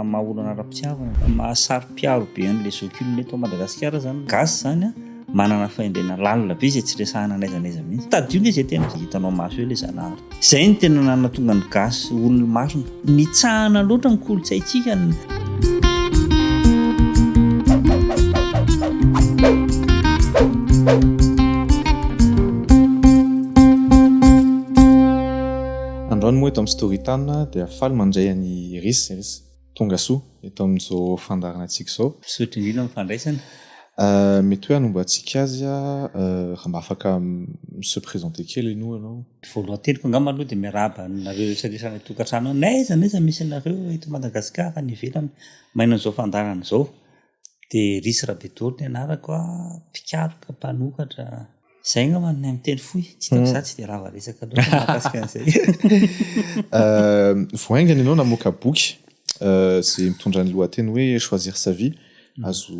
maha-olana ara-pitiavana mahasary-piaro be an'ilay zokilona eto Madagasikara zany gasy zany a manana fahendrena lalina be izay tsy resahana n'aiza n'aiza mihitsy tadionga izay tena hitanao maso hoe ilay zanahary izay ny tena nanatonga ny gasy olona marina nitsahana loatra ny kolontsaintsika androany moa eto amin'ny storytime dia afaly mandray any risy tonga soa eto amin'izao fandarana antsika izao misotro indrindra mifandraisana mety hoe anombantsika azy raha mba afaka se présenter kely ianao voalohany teniko angamba aloha dia miarahaba nareo resaresana tokantrano n'aiza misy anareo eto Madagasikara ny ivelany maina izao fandarana izao dia risy Rabedoro ny anarako mpikaroka mpanokatra izay angamba ny amin'ny teny fohy tsy hitako za tsy dia rava resaka loatra mahakasika an'izay voaingana ianao namoaka boky izay mitondra ny lohateny hoe choisir sa vie azo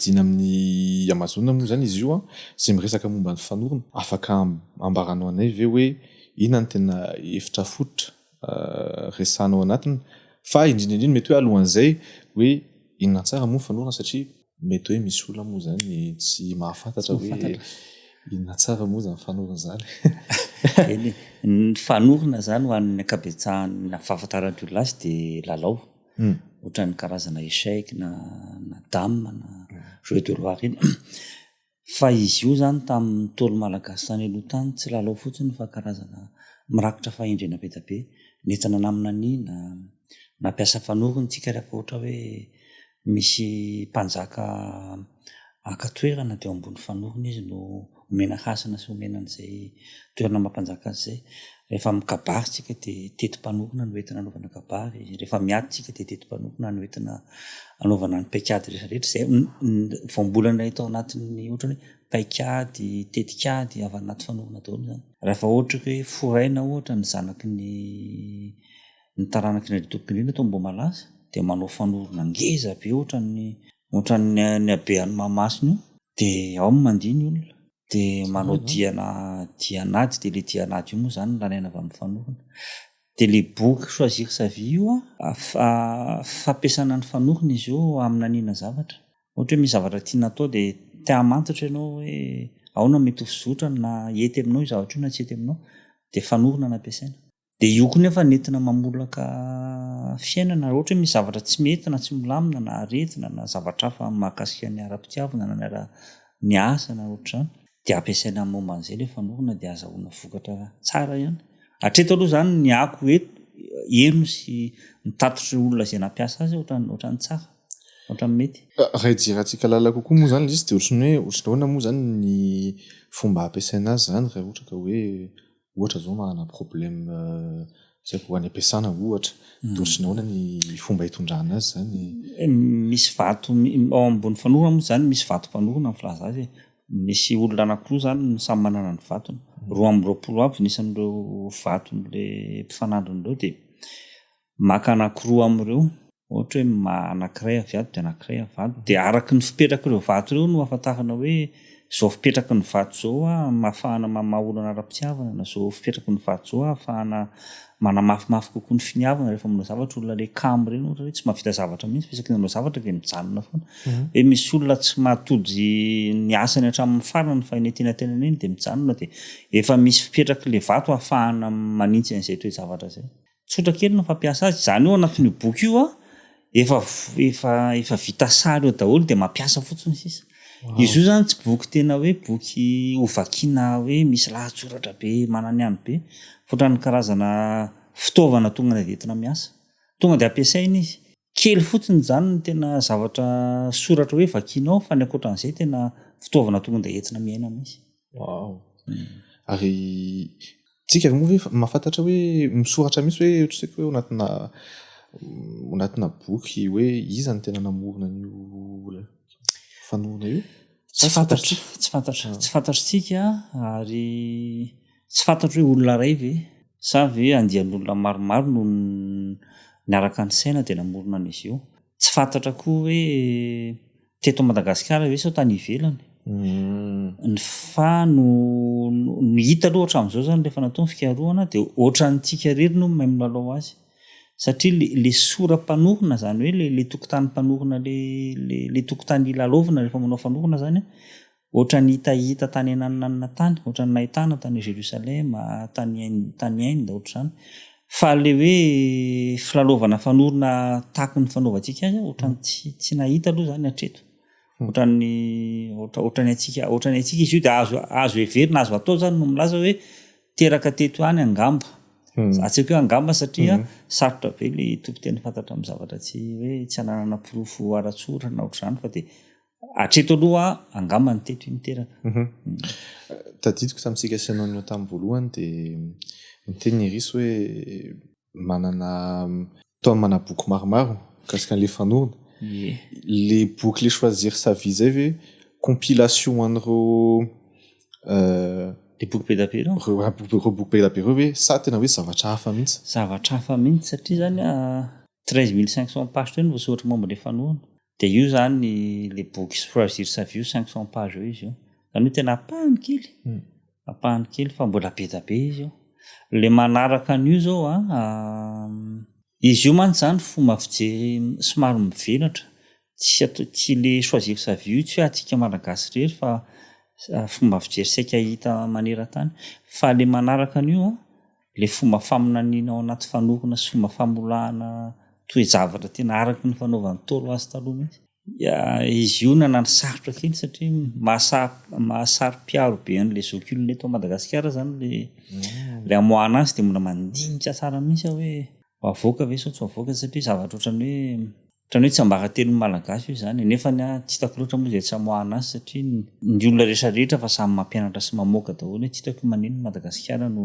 dina amin'ny Amazon moa zany izy io izay miresaka momba ny fanorona afaka ambaranao anay ve hoe inona ny tena efitra fototra resanao anatiny fa indrindra mety hoe alohan'izay hoe inona tsara moa ny fanorona satria mety hoe misy olona moa zany tsy mahafantatra hoe inona tsara moa zany fanorona zany ny fanorona zany ho an'ny ankabetsahana fahafantarana olona azy dia lalao ohatran'ny karazana échec na dame na jeu de roi reny fa izy io zany tamin'ny tolo malagasy tany aloha tany tsy lalao fotsiny fa karazana mirakitra fahendrena be da be nentina namina ny nampiasa fanorona tsika rehefa ohatra hoe misy mpanjaka akatoerana dia ambony fanorona izy no omena hasina sy omena an'izay toerana mampanjaka azy zay rehefa mikabary tsika dia tetim-panorona no entina anaovana kabary rehefa miady tsika dia tetim-panorona no entina anaovana ny paikady rehetrarehetra izay voambolana itao anatin'ny ohatra hoe paikady tetikady avy anaty fanorona daholo zany rehefa ohatra hoe foraina ohatra ny zanaky ny taranaky ny aditompindrina atao mbo malaza dia manao fanorona ngeza be ohatran'ny habehan'ny mahamasony io dia ao mandiny olona dia manao dianady dia ilay dianady io moa zany lalaina avy amin'ny fanorona dia ilay boky choisir sa vie io fampiasana ny fanorona izy io amina nina zavatra ohatra hoe misy zavatra tiana atao dia te-hamantatra ianao hoe aona mety ho fizotra na hety aminao io zavatra io na tsy hety aminao dia fanorona no ampiasaina dia io koa nefa nentina mamolaka fiainana ohatra hoe misy zavatra tsy mety na tsy milamina na aretina na zavatra hafa mahakasika ny ara-pitiavana na ny asa na ohatr'izany dia ampiasaina amin'ny momban'izay ilay fanorona dia azahoana vokatra tsara ihany hatreto aloha zany ny ako eto eno sy mitatitra olona izay nampiasa azy ohatran'ny tsara ohatran'ny mety raha hijerantsika lalala kokoa moa zany izy dia ohatran'ny hoe ohatran'ny moa zany ny fomba ampiasaina azy zany raha ohatra ka hoe ohatra zao manana problème zay ko any ampiasana ohatra dia ohatran'ny ahoana ny fomba hitondrana azy zany misy vato ao ambony fanorona moa zany misy vatom-panorona amin'ny filaza azy misy olona anankiroa zany samy manana ny vatony 2 avy nisan'ireo vaton'ilay mpifanandron'ireo dia maka anankiroa amin'ireo ohatra hoe anankiray aviado dia anankiray avado dia araky ny fipetraka ireo vato ireo no ahafantarana hoe zao fipetraky ny vato zao mahafahana maha-olana ara-pitiavana na zao fipetraky ny vato zao ahafahana manamafimafy kokoa ny finiavana rehefa manao zavatra olona le kamo ireny ohatra hoe tsy mahavita zavatra mihitsy fisaka nanao zavatra dia mijanona foana hoe misy olona tsy mahatody ny asany hatramin'ny farany fa inetena tenany eny dia mijanona dia efa misy fipetraky le vato ahafahana manintsy an'izay toe zavatra zay tsotra kely no fampiasa azy zany io anatin'io boky io efa vita sary eo daholo dia mampiasa fotsiny sisa izy io zany tsy boky tena hoe boky hovakiana hoe misy lahatsoratra be mananiany be fotrany karazana fitaovana tonga dia entina miasa tonga dia ampiasaina izy kely fotsiny zany ny tena zavatra soratra hoe vakianao fa ny ankoatran'izay tena fitaovana tonga dia entina miaina mihitsy ary tsika moa hoe mahafantatra hoe misoratra mihitsy hoe ohatrantsika hoe anatina boky hoe iza ny tena namorona an'io fanorona io tsy fantatritsika ary tsy fantatro hoe olona ray ve sa ve andian'olona maromaro no niaraka ny saina dia namorona an'izy io tsy fantatra koa hoe teto Madagasikara ve sao tany ivelany ny fa no hita aloha ohatran'izao zany rehefa natao ny fikarohana dia ohatran'ntsika rery no mahay milalao azy satria le sora-panorona zany hoe le tokotany-panorona le tokotany lalovina rehefa manao fanorona zany ohatra ny hitahita tany anananana tany ohatra ny nahitana tany Jerosalema tany Inde ohatr'izany fa le hoe filalovana fanorona tahaka ny fanaovantsika azy ohatrany tsy nahita aloha zany hatreto ohatrany atsika izy io dia azo heverina azo atao zany no milaza hoe teraka teto any angamba atsika hoe angamba satria sarotra be le tompoteny fantatra amin'ny zavatra tsy hoe tsy hananana pirofo ara-tsoratra na ohatr'izany fa dia hatreto aloha angamba ny teto iny teraka. Tadidiko tamintsika sanao ny tamin'ny voalohany dia miteny Irisy hoe mana boky maromaro kasika le fanorona. Les boky le choisir sa vie zay ve compilation an'ireo les boky be d'apéro boky be d'apéro ve sa tena hoe zavatra hafa mihitsy satria zany 13500 page teo no voasoratra momba le fanorona dia io zany le boky choisir sa vie 500 page eo izy io zany hoe tena apahany kely fa mbola be da be izy io le manaraka an'io zao izy io mantsy zany fomba fijery somary mivelatra tsy le choisir sa vie tsy hoe atsika malagasy rery fa fomba fijery saika hita maneran-tany fa le manaraka an'io le fomba faminaniana ao anaty fanorona sy fomba famolahana toe-javatra tena araky ny fanaovan'ny toro azy taloha mihitsy izy io nanano sarotra kely satria mahasary mpiaro be an'le zokilona eto Madagasikara zany le amoahana azy dia mbola mandinika tsara mihitsy hoe avoaka ve sao tsy avoaka satria zavatra ohatrany hoe tsy ambara-telo malagasy io zany nefa tsy hitako loatra moa izay tsy amoahana azy satria ny olona rehetrarehetra fa samy mampianatra sy mamoaka daholo hoe tsy hitako manino Madagasikara no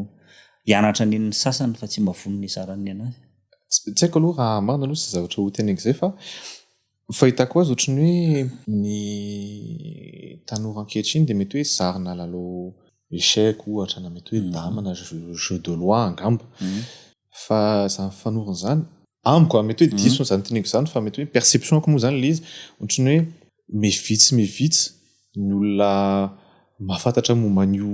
hianatra ny sasany fa tsy mba vonony zaran'ny anazy. Tsy haiko aloha raha marina aloha sy zavatra ho teneniko izay fa fahitako azy ohatrany hoe ny tanora ankehitriny dia mety hoe zarina lalao échec ohatra na mety hoe dama na jeu de loi angamba fa zany fanorona zany amiko mety hoe diso zany teneniko zany fa mety hoe perception ko moa zany le izy ohatrany hoe mevitsy ny olona mahafantatra momba an'io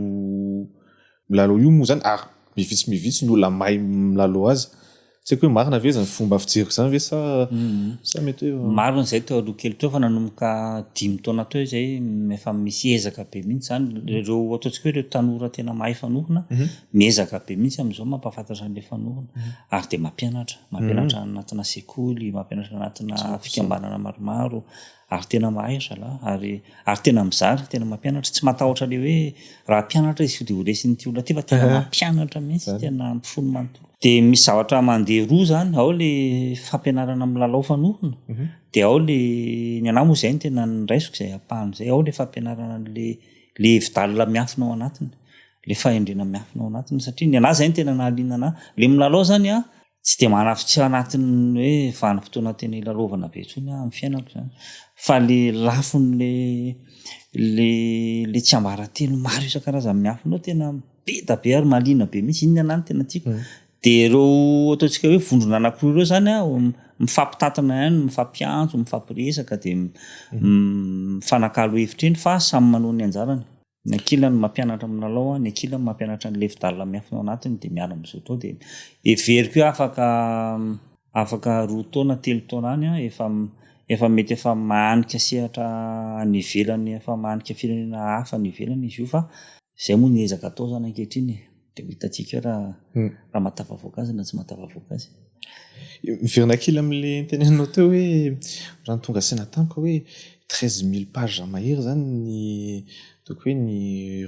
milalao io moa zany ary mevitsy ny olona mahay milalao azy tsy haiko hoe marina ve zany fomba fijeriko zany ve sa mety hoe marina izay teo aloha kely teo fa nanomboka 5 taona teo izay efa misy ezaka be mihitsy zany ireo ataontsika hoe ireo tanora tena mahay fanorona miezaka be mihitsy amin'izao mampahafantatra an'ilay fanorona ary dia mampianatra anatina sekoly mampianatra anatina fikambanana maromaro ary tena mahay zalahy ary tena mizary tena mampianatra tsy matahotra le hoe raha mpianatra izy dia horesin'ny ty olona ty fa tena mampianatra mihitsy tena mifono manontolo dia misy zavatra mandeha roa zany ao le fampianarana milalao fanorona dia ao le ny anahy moa izay no tena niraisiko izay apahan'izay ao le fampianarana le vidalina miafina ao anatiny le fahendrena miafina ao anatiny satria ny anahy izay no tena nahaliana anahy le milalao zany tsy dia manafitsy anatiny hoe vanim-potoana tena ilalovana be intsony amin'ny fiainako zany fa le lafony le tsy ambara-telo maro isan-karazany miafina ao tena be da be ary mahaliana be mihitsy iny anahy tena tiako dia ireo ataontsika hoe vondrona anankiroa ireo zany mifampitatana ihany mifampiantso mifampiresaka dia mifanakalo hevitra eny fa samy manao ny anjarany ny ankilany mampianatra milalao ny ankilany mampianatra ny lefidalina miafina ao anatiny dia miara amin'izao tao dia everiko hoe afaka 2 taona 3 taona any efa mety efa mahanika sehatra ny ivelany efa mahanika firenena hafa ny ivelany izy io fa izay moa ny ezaka atao zany ankehitriny dia hitantsika raha matafavoaka azy na tsy matafavoaka azy. Miverina kely amin'le tenenao teo hoe raha tonga saina tamiko hoe 13000 page mahery zany ny donc hoe ny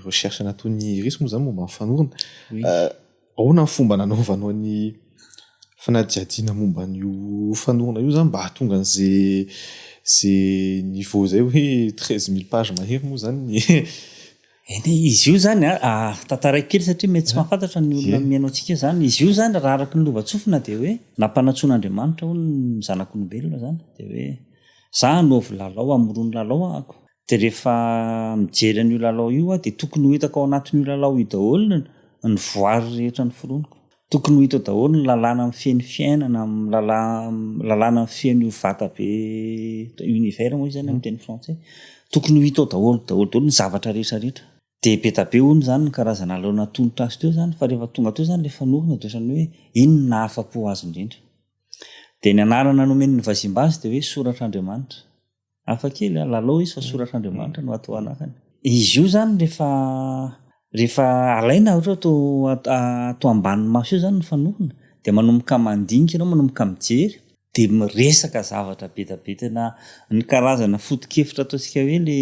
recherche nataony Irisy moa zany momba ny fanorona ahoana ny fomba nanaovanao ny fanadihadiana momba an'io fanorona io zany mba hahatonga an'izay niveau zay hoe 13000 page mahery moa zany izy io zany tantaraiky kely satria mety tsy mahafantatra ny olona miainao antsika zany izy io zany raha araky ny lova-tsofina dia hoe nampanatsoan'Andriamanitra ho ny zanak'olombelona zany dia hoe za hanaovy lalao amorony lalao ahako dia rehefa mijery an'io lalao io dia tokony ho hitako ao anatin'io lalao io daholo ny voary rehetra ny foroniko tokony ho hitao daholo ny lalàna amin'ny feny fiainana lalàna amin'ny feny vata be univers moa izy zany amin'ny teny frantsay tokony ho hitao daholo ny zavatra rehetrarehetra dia be da be hono zany ny karazana lalao natonitra azy teo zany fa rehefa tonga teo zany le fanorona dia ohatrany hoe inona afa-po azy indrindra dia ny anarana nomen'ny vazimbazy dia hoe soratr'Andriamanitra. Hafa kely lalao izy fa soratr'Andriamanitra no atao anakany. Izy io zany rehefa alaina ohatra atao ambanin'ny maso io zany ny fanohana dia manomboka mandinika ianao manomboka mijery dia miresaka zavatra betabetana ny karazana foto-kevitra ataontsika hoe le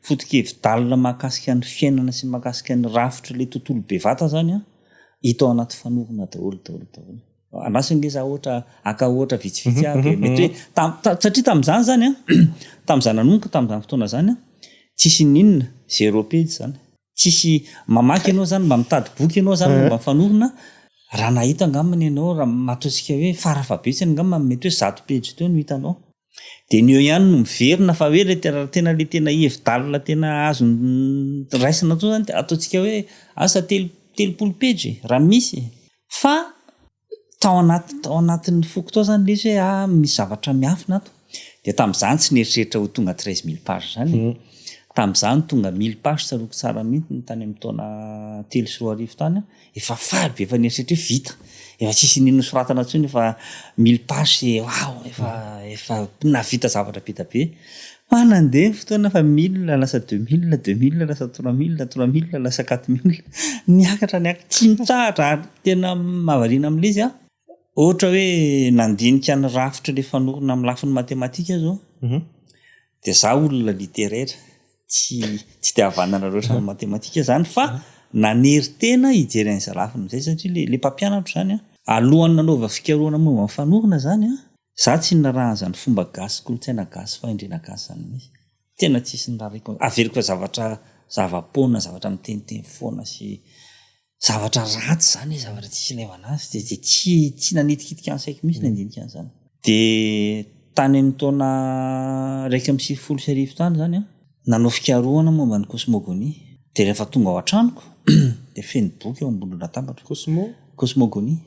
foto-kevin-dalina mahakasika ny fiainana sy mahakasika ny rafitra le tontolo bevata zany a hita ao anaty fanohana daholo. Anasingeza ohatra vitsivitsy aby mety hoe satria tamin'izany zany a tamin'izany nanomboka tamin'izany fotoana zany a tsisy ninona 0 page zany tsisy mamaky ianao zany mba mitady boky ianao zany mba fanohana raha nahita angambany ianao raha matoantsika hoe farafabetsany angamba mety hoe 100 page teo no hitanao dia ny eo ihany no miverina fa hoe le tena hevi-dalina tena azo raisina tao zany ataontsika hoe asa 30 page raha misy fa tao anatin'ny foko tao zany le izy hoe misy zavatra miafina ato dia tamin'izany tsy neritreritra ho tonga 13 000 page zany tamin'izany tonga 1000 page saroko tsara mihitsy ny tany amin'ny taona 3 tany efa faly be efa neritreritra hoe vita efa tsisy nino soratana ntsony efa 1000 page wow efa navita zavatra be be fa nandeha fotoana fa 1000 lasa 2000 lasa 3000 lasa 4000 niakatra tsy mitsahatra tena mahavariana amin'ilay izy ohatra hoe nandinika ny rafitra le fanohana amin'ny lafin'ny matematika zao dia za olona literaire tsy dia havanana loatra ny matematika zany fa nanery tena hijery an'izay lafiny izay satria le mpampianatra zany alohan'ny nanaova fikarohana momba ny fanohana zany za tsy narahana zany fomba gasy kolontsaina gasy fa indrena gasy zany misy tena tsisy nyrariko averiko zava-pona zavatra miteniteny foana sy zavatra ratsy zany zavatra tsisy ilaivana azy dia tsy nanitikitika ansaiko misy nandinika an'izany dia tany amin'ny taona 1 tany zany nanao fikarohana momba ny cosmogonie dia rehefa tonga ao an-tranoko dia feno boky eo ambony latabatra cosmogonie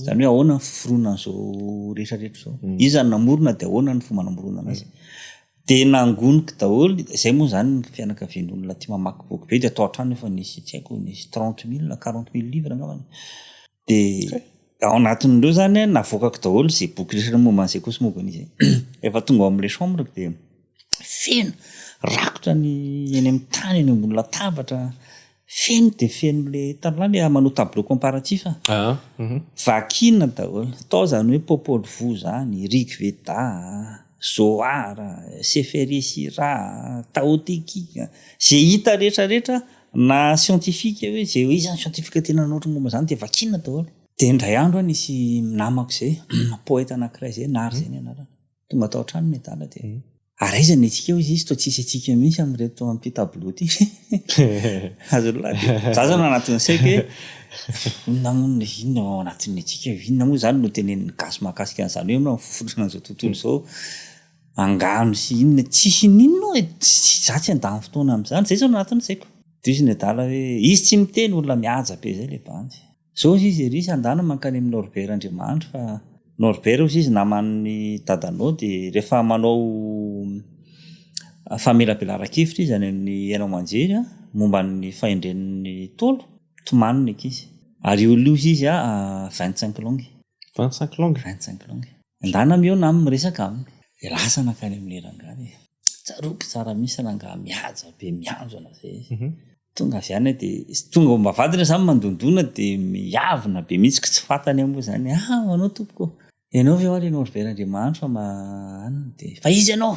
zany hoe ahoana ny foforoana an'izao rehetrarehetra zao izy zany namorona dia ahoana ny fomba namorona anazy dia nangoniko daholo izay moa zany ny fianakavian'olona tia mamaky boky be dia atao an-trano efa nisy tsy haiko nisy 30 000 40 000 livre angambany dia ao anatin'ireo zany navoakako daholo izay boky rehetra momba an'izay cosmogonie zay efa tonga ao amin'ilay chambre dia feno rakotra ny eny amin'ny tany eny ambony latabatra feno dia feno le tanala le manao tableau comparatif vakina daholo tao zany hoe Popol Vuh zany Rig Veda Zohar Sefer Sira Tao Te Ching zay hita rehetrarehetra na scientifique hoe zay hoe izy scientifique tena naotra momba zany dia vakina daholo dia indray andro nisy namako zay poeta anankiray zay nary zay ny anarana tonga tao an-trano ny tala dia araizany atsika io izy toa tsisy atsika mihitsy amin'reto ampy tableau ty azolahy za zany anatin'ny saiko hoe namonina inona ao anatin'ny atsika inona moa zany no teneniny gasy mahakasika an'izany hoe mna fofotrana an'izao tontolo zao angano sy inona tsisy ninona za tsy andany fotoana amin'izany zay zao anatin'ny saiko dia izy ny adala hoe izy tsy miteny olona mihaja be zay le banjy zao izy ery andana mankany amin'ny Norbert Andriamanitra fa Norbert ozy izy naman'ny dadanao dia rehefa manao famelabelara-kevitra izy any amin'ny hainao manjery momba ny fahendren'ny tolo tomaniny ankizy ary olo izy 25 langue 25 langue andana meo na miresaka aminy dia lasa nakany amin'ny rangany tsaroky tsara misy rangahy mihaja be mianjona zay izy tonga avy any dia tonga mba vadina zany mandondona dia miavina be mihitsy tsy fatany moa zany manao tompoko ianao ve hoary Norbert Andriamanitra dia fa izy ianao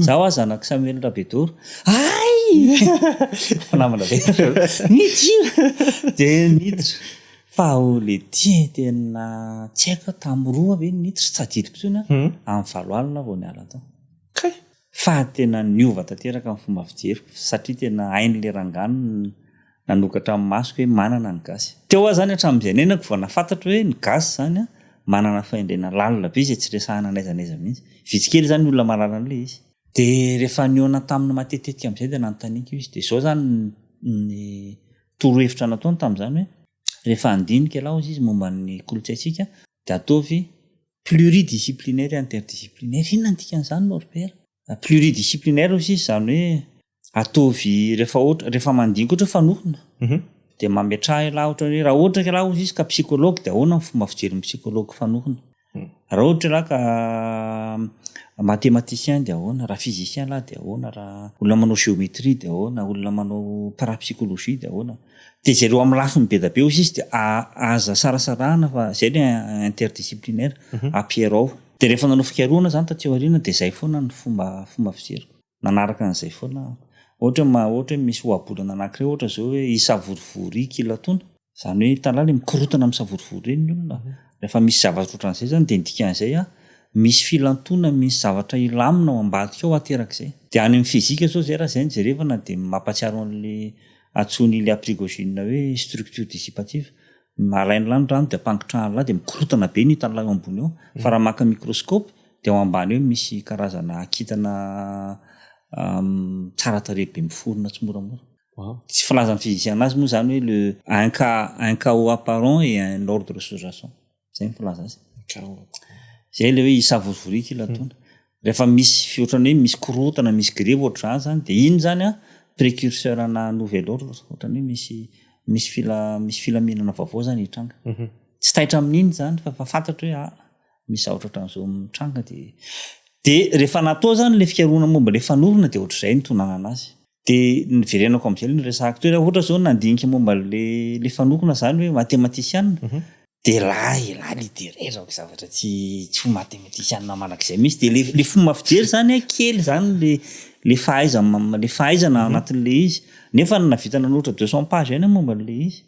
zaho zanaka Samuel Rabedoro ay fanamana be nidira dia niditra fa ole dia tena tsy haiko tamin'ny roa ve niditra tsy tsadidiko tsony amin'ny 7 alina vao niala tao fa tena niova tanteraka amin'ny fomba fijeriko satria tena hain'ilay rangano nanokatra amin'ny masoko hoe manana ny gasy teo aho zany hatramin'izay nenako vao nafantatra hoe ny gasy zany manana fahendrena lalina be izay tsy resahana n'aizanaiza mihitsy vitsikely zany olona malala an'ilay izy dia rehefa niona taminy matetetika amin'izay dia nanontaniako izy dia izao zany ny torohevitra nataony tamin'izany hoe rehefa andinika lao izy momba ny kolontsaintsika dia ataovy pluridisciplinaire interdisciplinaire inona ndikan'izany Norbert pluridisciplinaire izy zany hoe ataovy rehefa mandinika ohatra fanohana dia mametraha laha ohatra hoe raha ohatra ka laha izy ka psychologue dia ahoana ny fomba fijery ny psychologue fanohana raha ohatra raha ka mathématicien dia ahoana, raha physicien lahy dia ahoana, raha olona manao géométrie dia ahoana, olona manao parapsychologie dia ahoana. Dia zareo amin'ny lafiny be da be ozy izy dia aza sarasarahana fa zay le interdisciplinaire ampiarao. Dia rehefa nanao fikarohana zany taty aoriana dia zay foana ny fomba fijeriko. Nanaraka an'izay foana. Ohatra misy ohabolana anankiray ohatra zao hoe isavorivory kilatona. Zany hoe hitanao le mikorotana amin'ny savorivory reny ny olona. Rehefa misy zavatra ohatran'izay zany dia dikan'izay misy filantona, misy zavatra ilamina ao ambadika ao aterak'izay. Dia any amin'ny fizika zao zay raha zay ny jerevana dia mampatsiaro an'le atsony le aprigogine hoe structure dissipative. Malainy lany rano dia ampangotrahany lahy dia mikorotana be ny hitanao ambony eo. Fa raha maka microscope dia ao ambany eo misy karazana kintana tsara tarehy be miforona tsy moramora. Tsy filazan'ny physicien azy moa zany hoe le un chaos apparent et un ordre sous-jacent. Zay ny filaza azy. Zay le hoe isavorivory kilatona. Rehefa misy ohatrany hoe misy korotana, misy grève ohatr'izany zany dia iny zany précurseur ana nouvel ordre. Ohatrany hoe misy filaminana vaovao zany hitranga. Tsy taitra amin'iny zany fa fantatra hoe misy zavatra ohatran'izao mitranga dia rehefa natao zany le fikarohana momba le fanorona dia ohatr'izay ny tonana anazy. Dia niverenako amin'izay ny resahako toy raha ohatra zao nandinika momba le fanorona zany hoe mathématicien dia lahy littéraire zavatra tsy ho mathématicien manak'izay misy dia le fomba fijery zany kely zany le fahaizana anatin'le izy. Nefa navita nanonatra 200 page eny momba le izy.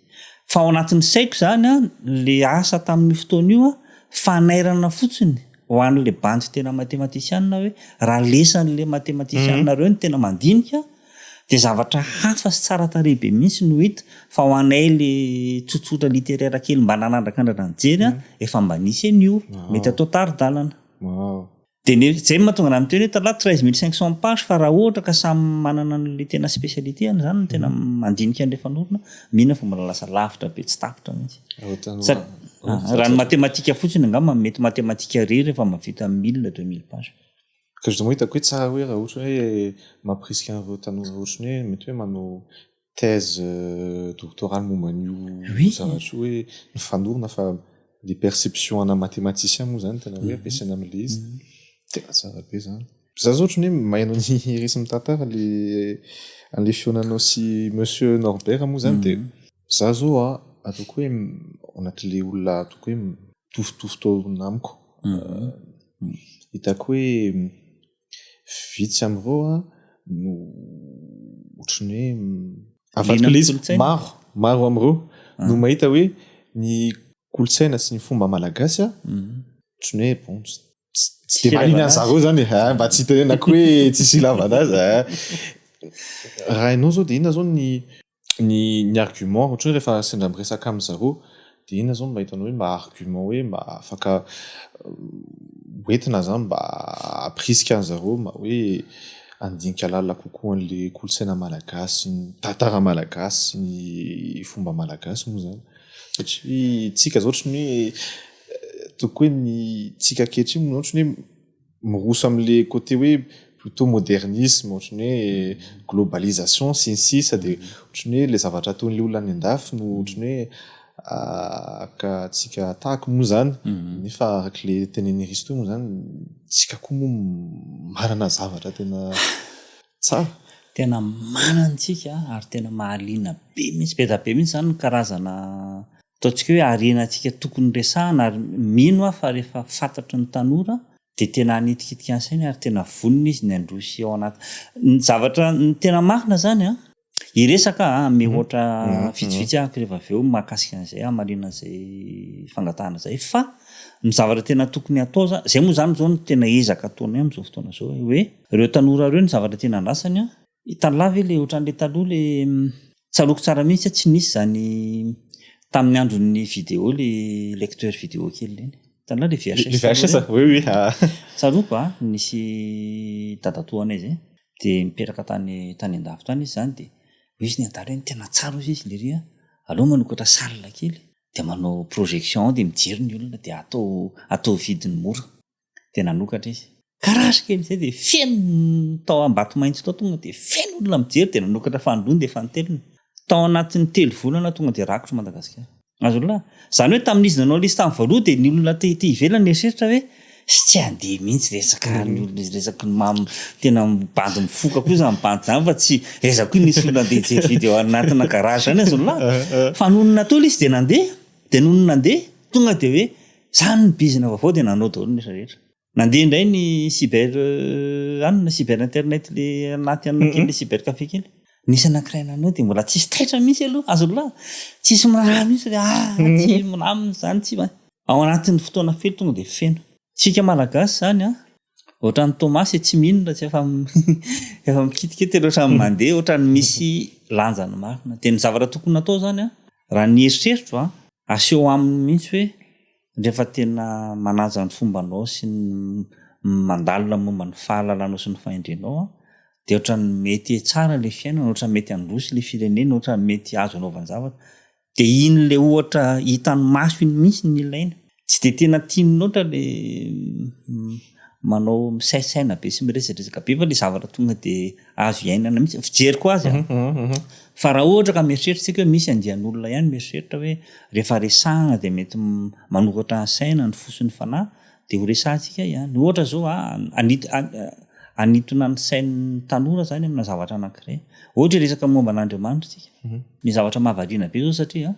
Fa ao anatin'ny saiko zany le asa tamin'ny fotoana io fanairana fotsiny ho an'le bandy tena mathématicien hoe raha lesan'le mathématicien reo ny tena mandinika dia zavatra hafa sy tsara tarehy be mihitsy no hita fa ho anay le tsotsotra littéraire kely mba nanandrakandrana nijery efa mba nisy an'io mety atao tari-dalana. Dia zay mahatonga ana miteny hoe taloha 13500 page fa raha ohatra ka samy manana le tena spécialité zany no tena mandinika an'ilay fanorona mihina fomba lasa lavitra be tsy tapitra mihitsy. Raha ny mathématika fotsiny angamba mety mathématika rery rehefa mavita 1000-2000 page. Ka zao hitako hoe tsara hoe raha ohatra hoe mampirisika an'ireo tanora ohatrany hoe mety hoe manao thèse doctorale momba an'io zavatra hoe ny fanorona fa les perceptions ana mathématicien moa zany tena hoe ampiasaina amin'le izy. Tena tsara be zany. Za zao ohatrany hoe mahaino ny resy mitantara an'le fionanao sy monsieur Norbert moa zany dia za zao ataoko hoe anatin'le olona ataoko hoe mitovitovy taona amiko. Hitako hoe vitsy amin'ireo no ohatrany hoe afatka le izy maro amin'ireo no mahita hoe ny kolotsaina sy ny fomba malagasy ohatrany hoe bon tsy dia maliny an'zareo zany mba tsy hitenenako hoe tsisy ilavana azy. Raha ianao zao dia inona zao ny argument ohatrany hoe rehefa sendra miresaka amin'zareo dia inona zao mba hitanao hoe mba argument hoe mba afaka hoentina zany mba aprisika an'zareo mba hoe andinika lalina kokoa an'le kolotsaina malagasy, ny tantara malagasy sy ny fomba malagasy moa zany. Satria tsika zao ohatrany hoe toko hoe ny tsika ankehitriny ohatrany hoe miroso amin'le côté hoe plutôt modernisme ohatrany hoe globalisation sy ny sisa dia ohatrany hoe le zavatra ataon'le olona any andafy no ohatrany hoe ka tsika tahako moa zany nefa araka le tenen'i Risto moa zany tsika koa moa manana zavatra tena tsara. Tena manana tsika ary tena mahaliana be mihitsy be da be mihitsy zany ny karazana ataontsika hoe harenantsika tokony resahana ary mino fa rehefa fantatry ny tanora dia tena hanitikitika an'sainy ary tena vonona izy ny androsy ao anaty ny zavatra ny tena marina zany iresaka mihoatra vitsivitsy ahako rehefa avy eo mahakasika an'izay marina an'izay fangatahana izay fa ny zavatra tena tokony atao zay moa zany zao no tena ezaka ataonay amin'izao fotoana izao hoe ireo tanora ireo ny zavatra tena andrasany hitan'lava le ohatran'le taloha le tsaloko tsara mihitsy tsy nisy zany tamin'ny andron'ny vidéo le lecteur vidéo kely reny hitan'lava le VHS tsaloko nisy dadatoanay zay dia miperaka tany an-davitra tany izy zany dia izy ny andala tena tsara izy le ry aloha manokatra salle kely dia manao projection dia mijery ny olona dia atao vidiny mora dia nanokatra izy garage kely zay dia feno tao Ambatomainty tao tonga dia feno olona mijery dia nanokatra fandroany dia fanteliny tao anatin'ny 3 volana tonga dia rakotra Madagasikara. azolahy zany hoe tamin'izy nanao lisy tamin'ny voaloha dia ny olona ty ivelany eritreritra hoe sy tsy andeha mihitsy resaka ny olona resaky tena bandy mifoka koa za mibandy zany fa tsy resaka koa nisy olona andeha jery video anatina garage zany azolahy fa noho ny natao izy dia nandeha dia noho ny nandeha tonga dia hoe zany ny bizina vaovao dia nanao daholo ny rehetrarehetra nandeha indray ny cyber anina cyber internet le anaty anina kely le cyber café kely nisy anankiray nanao dia mbola tsisy taitra mihitsy aloha azolahy tsisy mirahara mihitsy tsy miramina zany tsy ao anatin'ny fotoana fely tonga dia feno tsika malagasy zany ohatran'ny Tomasy tsy mihinana tsy efa mikitikity ohatran'ny mandeha ohatran'ny misy lanjany marina dia ny zavatra tokony natao zany raha ny eritreritro aseho aminy mihitsy hoe rehefa tena manaja ny fombanao sy ny mandalina momba ny fahalalanao sy ny fahendrenao dia ohatran'ny mety tsara le fiainana ohatran'ny mety androsy le firenena ohatran'ny mety azo anaovany zavatra dia iny le ohatra hitany maso iny mihitsy ny ilaina tsy dia tena tian'ny ohatra le manao misaisaina be sy miresadresaka be fa le zavatra tonga dia azo iainana mihitsy fijery koa azy fa raha ohatra ka mieritreritra hoe misy andian'olona ihany mieritreritra hoe rehefa resahana dia mety manokatra saina ny fosiny fanahy dia ho resahantsika ihany ohatra zao anitona ny sain'ny tanora zany amina zavatra anankiray ohatra resaka momba an'Andriamanitra tsika ny zavatra mahavariana be zao satria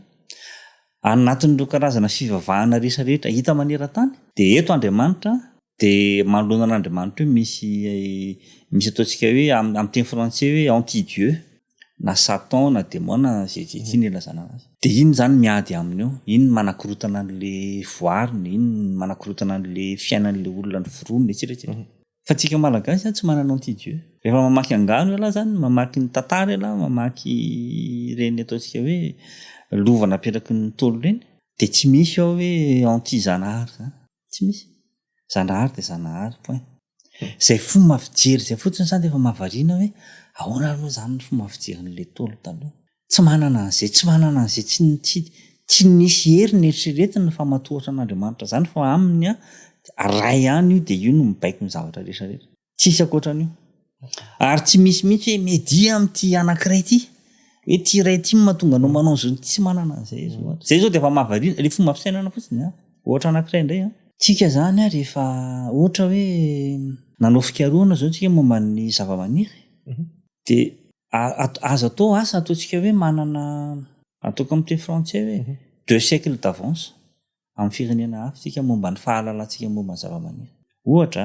anatin'ireo karazana fivavahana rehetrarehetra hita maneran-tany dia eto Andriamanitra dia manoloana an'Andriamanitra hoe misy ataontsika hoe amin'ny teny frantsay hoe anti Dieu na Satan na démon na zay tiany ilazana azy dia iny zany miady aminy eo iny manakorotana an'le voariny iny manakorotana an'le fiainan'le olona ny foroniny etsiraetsira fa tsika malagasy tsy manana anti Dieu rehefa mamaky angano aloha zany mamaky ny tantara aloha mamaky ireny ataontsika hoe lova naperaky ny tolo reny dia tsy misy ao hoe anti zanahary zany tsy misy zanahary dia zanahary point zay fomba fijery zay fotsiny zany dia efa mahavariana hoe ahoana aloha zany ny fomba fijerin'le tolo taloha tsy manana an'izay tsy manana an'izay tsy nisy hery ny eritreretina fa matohatra an'Andriamanitra zany fa aminy ray ihany io dia io no mibaiko ny zavatra rehetrarehetra tsisy akoatran'io ary tsy misy mihitsy hoe media amin'ity anankiray ity hoe ty ray ity mahatonga anao manao zao tsy manana an'izay zay zao dia efa mahavariana le fomba fisainana fotsiny ohatra anankiray indray tsika zany rehefa ohatra hoe nanao fikaroana zao tsika momba ny zava-maniry dia azo atao asa ataontsika hoe manana ataoko amin'ny teny frantsay hoe 2 siècles d'avance amin'ny firenena hafa tsika momba ny fahalalantsika momba ny zava-maniry ohatra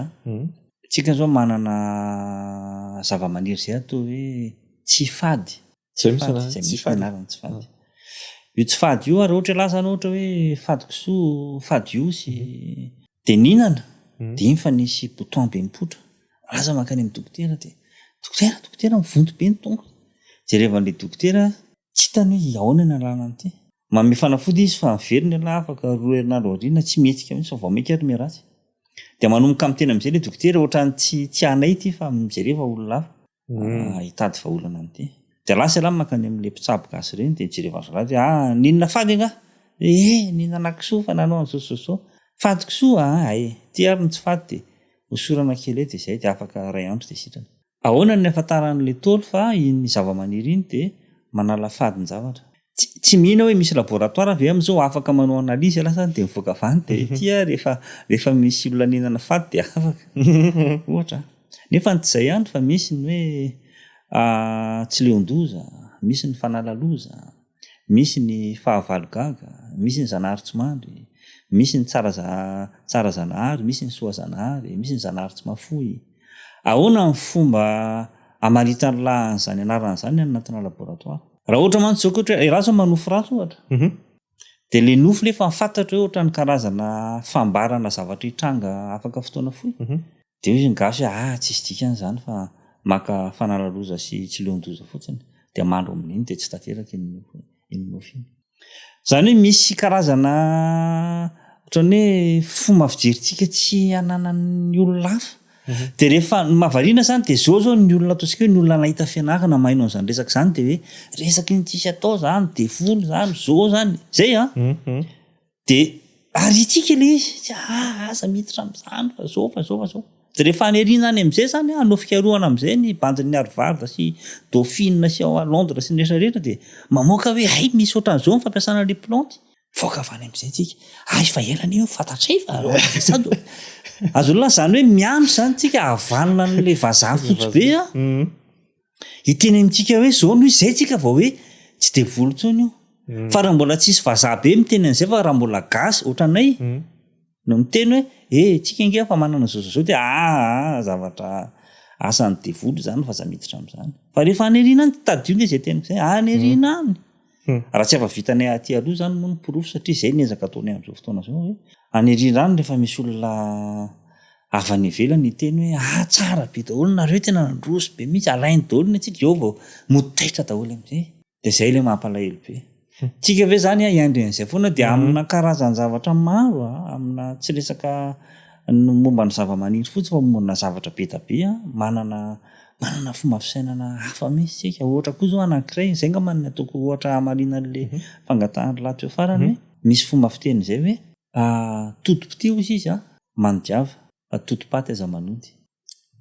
tsika zao manana zava-maniry zay atao hoe tsy fady io tsy fady io ary ohatra lazana ohatra hoe fady kisoa fady osy dia ninana dia iny fa nisy bouton be mipotra laza makany amin'ny dokotera dia dokotera mivonto be ny tongotra dia rehevan'le dokotera tsy hitany hoe ahoana ny alàna an'ity manome fanafody izy fa miveriny aloha afaka 2 herinandro aoriana tsy mihetsika mihitsy fa vao meka ary miratsy dia manomboka amin'ny tena amin'izay le dokotera ohatrany tsy anay ity fa mijerefa olona hafa hitady vaholana an'ity dia lasa alamy makany amin'le mpitsabo gasy ireny dia mijerefa zalazy ninona fady nga ninana kisoa fa nanao an'zao fady kisoa ty ary ny tsy fady dia hosorana kely dia izay dia afaka ray andro dia sitrana ahoana ny afantaran'le tolo fa iny zava-maniry iny dia manala fady ny zavatra tsy mihina hoe misy laboratoire avy amin'izao afaka manao analizy alasany dia mivoaka vany dia ty rehefa misy olona ninana fady dia afaka ohatra nefa ny tsy izay ihany fa misy ny hoe tsy leondoza misy ny fanalaloza misy ny fahavalogaga misy ny zanahary tsy mandry misy ny tsara zanahary misy ny soa zanahary misy ny zanahary tsy mafoy ahoana ny fomba amaritany lahan'izany anaran'izany anatina laboratoire raha ohatra mantsy zao koatra raha zao manofo ratsy ohatra dia le nofo lefa mifantatra hoe ohatra ny karazana fambarana zavatra hitranga afaka fotoana foy dia izy ngasy hoe tsisy dikany zany fa maka fanalaloza sy tsy leondoza fotsiny dia mandro amin'iny dia tsy tanteraka iny nofo iny zany hoe misy karazana ohatrany hoe fomba fijeritsika tsy ananan'ny olona hafa dia rehefa mahavariana zany dia zao ny olona ataontsika hoe ny olona nahita fianarana mahaino an'izany resaka zany dia hoe resaka ny tsisy atao zany dia folo zany zao zany zay dia aritsika le izy aza miditra amin'izany fa zao dia rehefa aneriana any amin'izay zany anao fikaroana amin'izay ny bandin'ny Harvard sy Dauphine sy ao Londres sy ny rehetrarehetra dia mamoaka hoe misy ohatran'izao ny fampiasana le planty voaka avany am'izay tsika fa elana io fantatray fa azo olona zany hoe miandro zany tsika avanona n'le vazaha fotsy be a iteny amintsika hoe zao no izay tsika vao hoe tsy de volontsony io fa raha mbola tsisy vazaha be miteny an'izay fa raha mbola gasy ohatranay no miteny hoe tsika inge fa manana zao de zavatra asany devolo zany fa za miditra am'zany fa rehefa anirina any tadionge zay teniko zay anirina any raha tsy afa-vitanay aty aloha zany moa ny porofo satria zay niezaka ataonay am'zao fotoana zao hoe anirina any rehefa misy olona avy any ivelany iteny hoe tsara be daholo nareo tena nandroso be mihitsy alainy daholo ny atsika eo vao motaitra daholo am'zay de zay le mampalahelo be tsika ve zany iandry an'izay foana de amina karazany zavatra maro amina tsy resaka momba ny zava-maniry fotsy fa mombana zavatra be tabe manana fomba fisainana hafa mihitsy tsika ohatra koa zao anankiray zay nga manana ataoko ohatra hamarina an'le fangatahany lato eo farany hoe misy fomba fiteny zay hoe totopity izy manodiava totopaty aza manody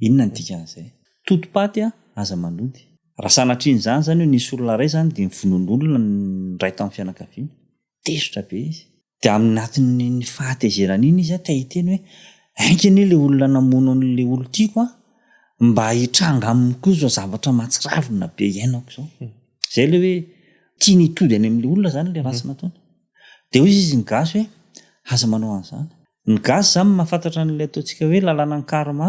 inona ny dikan'izay totopaty aza manody raha sanatriny zany hoe nisy olona ray zany de mivonon'olona ny ray tamin'ny fianakaviana tesotra be izy de aminatin'ny fahatezerana iny izy te hiteny hoe aingany le olona namono an'le olo tiako mba hitranga aminy koa zao zavatra matsiravina be iainako zao zay le hoe tia nitody any amin'le olona zany le rasy nataony de hoy izy ny gasy hoe aza manao an'izany ny gasy zany mahafantatra n'le ataontsika hoe lalàna ny karma